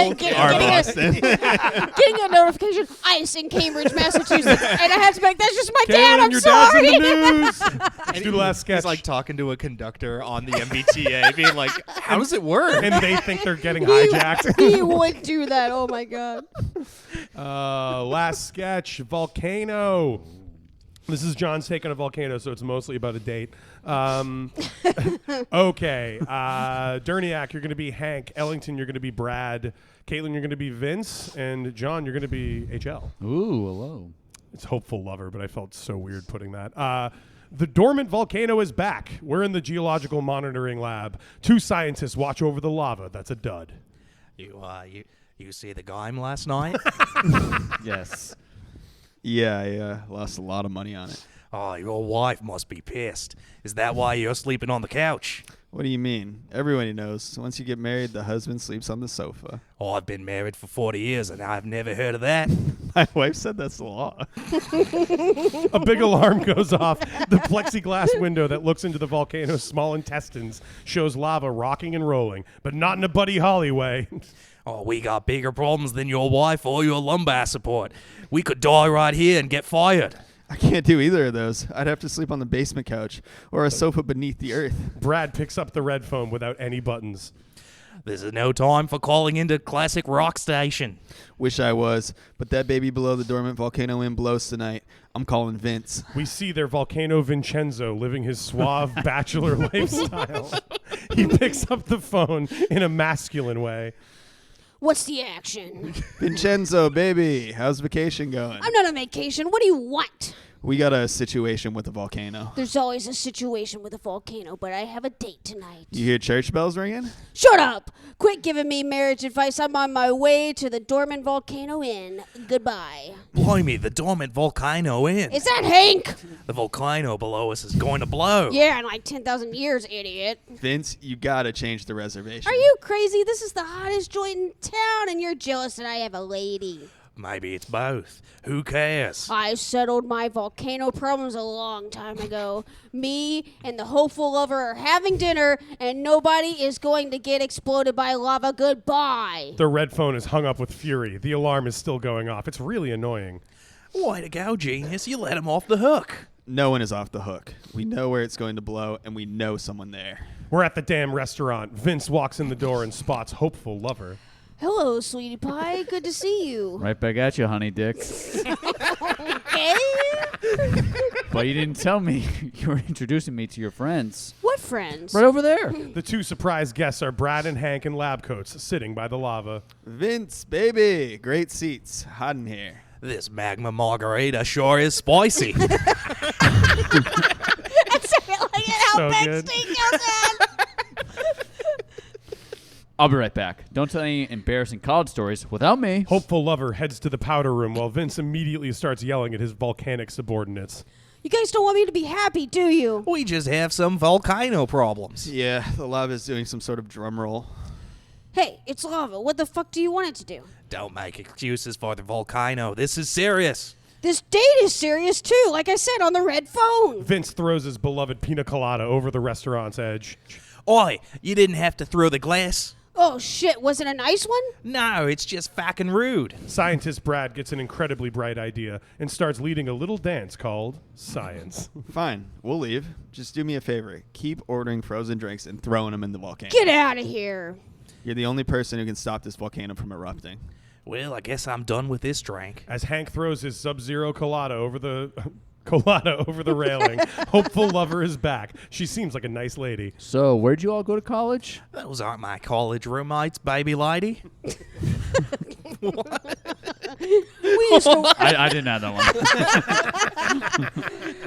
Our getting Boston. getting a notification, ICE in Cambridge, Massachusetts, and I had to be like, that's just my dad. Kaylin, I'm your sorry. dad's in the news. Let's do the last sketch. He's like talking to a conductor on the MBTA, being like, "How does it work?" and they think they're getting hijacked. He would do that. Oh my god. Last sketch, Volcano. This is John's take on a volcano, so it's mostly about a date. Okay. Derniac, you're going to be Hank. Ellington, you're going to be Brad. Caitlin, you're going to be Vince. And John, you're going to be HL. Ooh, hello. It's Hopeful Lover, but I felt so weird putting that. The dormant volcano is back. We're in the geological monitoring lab. 2 scientists watch over the lava. That's a dud. You see the game last night? Yes. Yeah, I lost a lot of money on it. Oh, your wife must be pissed. Is that why you're sleeping on the couch? What do you mean? Everybody knows. Once you get married, the husband sleeps on the sofa. Oh, I've been married for 40 years and I've never heard of that. My wife said that's the law. A big alarm goes off. The plexiglass window that looks into the volcano's small intestines shows lava rocking and rolling, but not in a Buddy Holly way. Oh, we got bigger problems than your wife or your lumbar support. We could die right here and get fired. I can't do either of those. I'd have to sleep on the basement couch or a sofa beneath the earth. Brad picks up the red phone without any buttons. This is no time for calling into classic rock station. Wish I was, but that baby below the dormant volcano in blows tonight. I'm calling Vince. We see their Volcano Vincenzo living his suave bachelor lifestyle. He picks up the phone in a masculine way. What's the action? Vincenzo, baby, how's vacation going? I'm not on vacation. What do you want? We got a situation with the volcano. There's always a situation with a volcano, but I have a date tonight. You hear church bells ringing? Shut up! Quit giving me marriage advice. I'm on my way to the dormant volcano inn. Goodbye. Blimey, the dormant volcano in. Is that Hank? The volcano below us is going to blow. Yeah, in like 10,000 years, idiot. Vince, you gotta change the reservation. Are you crazy? This is the hottest joint in town, and you're jealous that I have a lady. Maybe it's both. Who cares? I settled my volcano problems a long time ago. Me and the hopeful lover are having dinner, and nobody is going to get exploded by lava. Goodbye. The red phone is hung up with fury. The alarm is still going off. It's really annoying. Way to go, genius. You let him off the hook. No one is off the hook. We know where it's going to blow, and we know someone there. We're at the damn restaurant. Vince walks in the door and spots hopeful lover. Hello, sweetie pie. Good to see you. Right back at you, honey dick. Okay. But you didn't tell me you were introducing me to your friends. What friends? Right over there. The two surprise guests are Brad and Hank in lab coats sitting by the lava. Vince, baby. Great seats. Hot in here. This magma margarita sure is spicy. That's like an So Outback good. Steakhouse ad. I'll be right back. Don't tell any embarrassing college stories without me. Hopeful lover heads to the powder room while Vince immediately starts yelling at his volcanic subordinates. You guys don't want me to be happy, do you? We just have some volcano problems. Yeah, the lava's doing some sort of drum roll. Hey, it's lava. What the fuck do you want it to do? Don't make excuses for the volcano. This is serious. This date is serious, too, like I said on the red phone. Vince throws his beloved pina colada over the restaurant's edge. Oi, you didn't have to throw the glass. Oh, shit. Was it a nice one? No, it's just fucking rude. Scientist Brad gets an incredibly bright idea and starts leading a little dance called Science. Fine, we'll leave. Just do me a favor. Keep ordering frozen drinks and throwing them in the volcano. Get out of here. You're the only person who can stop this volcano from erupting. Well, I guess I'm done with this drink. As Hank throws his Sub-Zero colada over the railing, hopeful lover is back. She seems like a nice lady. So, where'd you all go to college? Those aren't my college roommates, baby lady. We used to, I didn't have that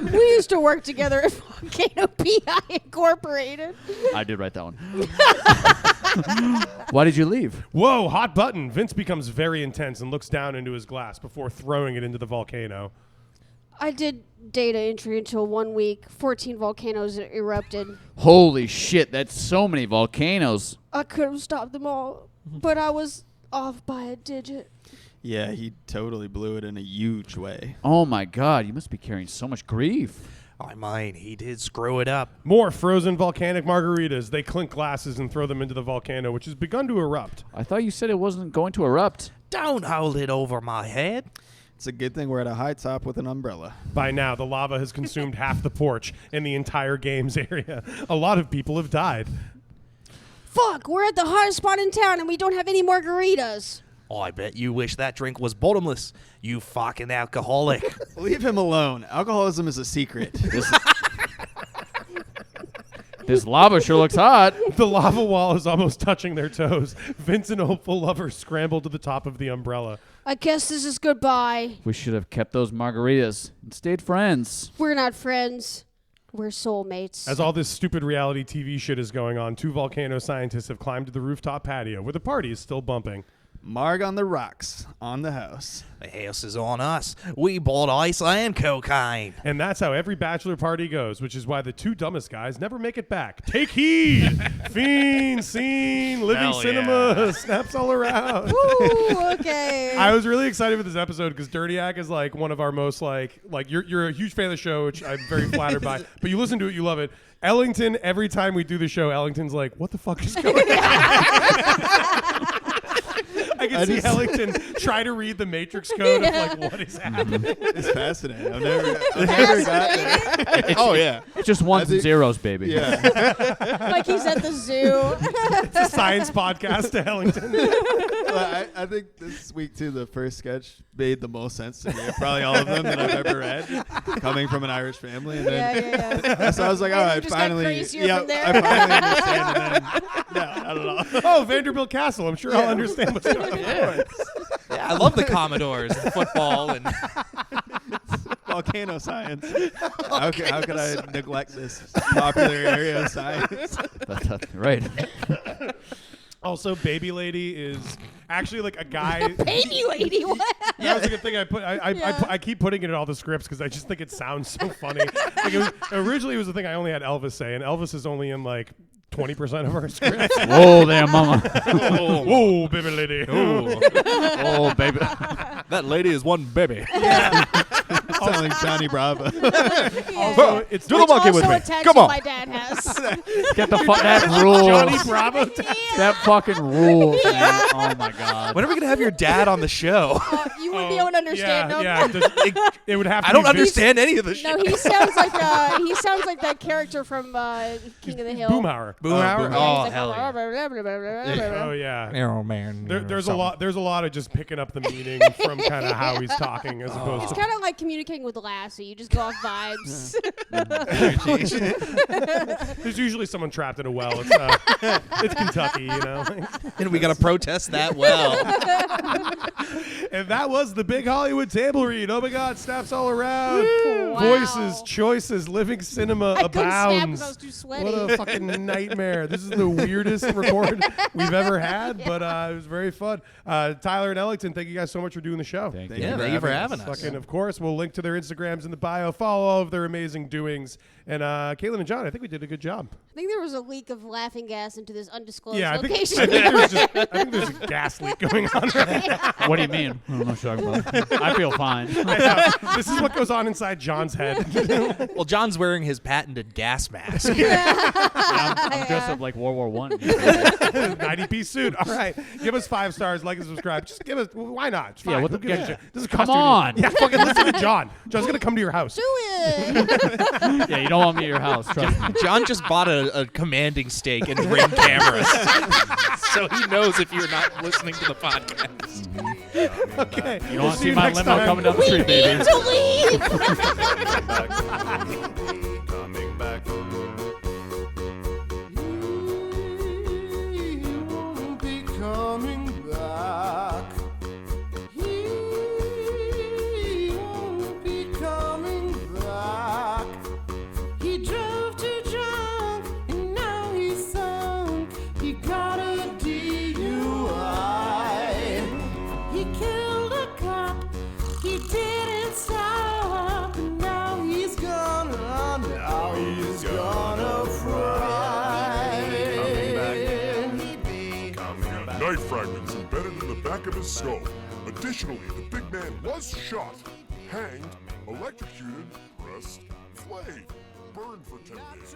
one. we used to work together at Volcano PI Incorporated. I did write that one. Why did you leave? Whoa, hot button. Vince becomes very intense and looks down into his glass before throwing it into the volcano. I did data entry until 1 week. 14 volcanoes erupted. Holy shit, that's so many volcanoes. I could have stopped them all, but I was off by a digit. Yeah, he totally blew it in a huge way. Oh my god, you must be carrying so much grief. I mean, he did screw it up. More frozen volcanic margaritas. They clink glasses and throw them into the volcano, which has begun to erupt. I thought you said it wasn't going to erupt. Don't hold it over my head. It's a good thing we're at a high top with an umbrella. By now, the lava has consumed half the porch and the entire games area. A lot of people have died. Fuck, we're at the hottest spot in town and we don't have any margaritas. I bet you wish that drink was bottomless, you fucking alcoholic. Leave him alone. Alcoholism is a secret. This lava sure looks hot. The lava wall is almost touching their toes. Vince and hopeful lover scramble to the top of the umbrella. I guess this is goodbye. We should have kept those margaritas and stayed friends. We're not friends. We're soulmates. As all this stupid reality TV shit is going on, two volcano scientists have climbed to the rooftop patio where the party is still bumping. Marg on the rocks, on the house. The house is on us. We bought ice and cocaine. And that's how every bachelor party goes, which is why the two dumbest guys never make it back. Take heed! Fiend, scene, living Hell cinema, yeah. snaps all around. Ooh, okay. I was really excited for this episode because Dirtiac is like one of our most like you're a huge fan of the show, which I'm very flattered by. But you listen to it, you love it. Ellington, every time we do the show, Ellington's like, "What the fuck is going on?" I can see Ellington try to read the Matrix code of like what is happening. It's fascinating. I've never got there. Oh, yeah. It's just ones and zeros, baby. Yeah. Like he's at the zoo. It's a science podcast to Ellington. Well, I think this week, too, the first sketch made the most sense to me. Probably all of them that I've ever read, coming from an Irish family. And then, Yeah. So I was like, And oh, you I just got finally, crazier yeah, from there? I finally understand. And then, no, not at all. Oh, Vanderbilt Castle. I'm sure I'll understand what's going on. Yeah, I love the Commodores and football and Volcano science. How could I neglect this popular area of science? Right. Also, Baby Lady is actually like a guy. Baby lady, what? That was like a thing I put. I keep putting it in all the scripts because I just think it sounds so funny. Like originally, it was a thing I only had Elvis say, and Elvis is only in like 20% of our scripts. Whoa there, mama. Oh, baby lady. Oh, baby. That lady is one baby. Sound like Johnny Bravo. Also, it's Do the monkey also with me. a tattoo Come on. my dad has. Get the fuck. That rules. Johnny Bravo. That fucking rules, man. Oh my god. When are we gonna have your dad on the show? You wouldn't be able to understand him. Yeah. It would have to I don't be understand any of the shit. No, he sounds like that character from King of the Hill. Boomhauer. Boomhauer? Yeah, Oh, he's hell like, yeah. Oh yeah. Oh man. There's a lot of just picking up the meaning from kind of how he's talking as opposed It's to. kind of like communicating with Lassie. You just go off vibes. There's usually someone trapped in a well. It's Kentucky, you know. And we gotta protest that well. And that was the Big Hollywood Table Read. Oh my God, snaps all around. Wow. Voices, choices, living cinema I couldn't snap abounds. because I was too sweaty. What a fucking nightmare. This is the weirdest record we've ever had, but it was very fun. Tyler and Ellington, thank you guys so much for doing the show. Thank Yeah, thank you for having us. Fucking, of course, we'll link to their Instagrams in the bio. Follow all of their amazing doings. And Caitlin and John, I think we did a good job. I think there was a leak of laughing gas into this undisclosed Yeah, I location. think there's a gas leak going on right now. What do you mean? I don't know what you're talking about. I feel fine. This is what goes on inside John's head. Well, John's wearing his patented gas mask. I'm dressed up like World War One. 90-piece suit. All right. Give us 5 stars, like and subscribe. Just give us, why not? It's fine. Yeah, what Who the- gives a yeah. shit? This is Come costume. on. Yeah, fucking listen to John. John's going to come to your house. Do it. Yeah, you don't want me at your house. Trust me. John just bought a commanding stake in Ring cameras. So he knows if you're not listening to the podcast. Okay. You don't want to see my limo coming down the street, baby. To leave. Coming back for good. He won't be coming back. He won't be coming back. He drove too drunk and now he's sunk. He got a DUI. He killed a cop. He didn't stop. And now he's gonna fry. Knife fragments embedded in the back of his skull. Additionally, the big man was shot, hanged, electrocuted, pressed, flayed, burned for 10 days.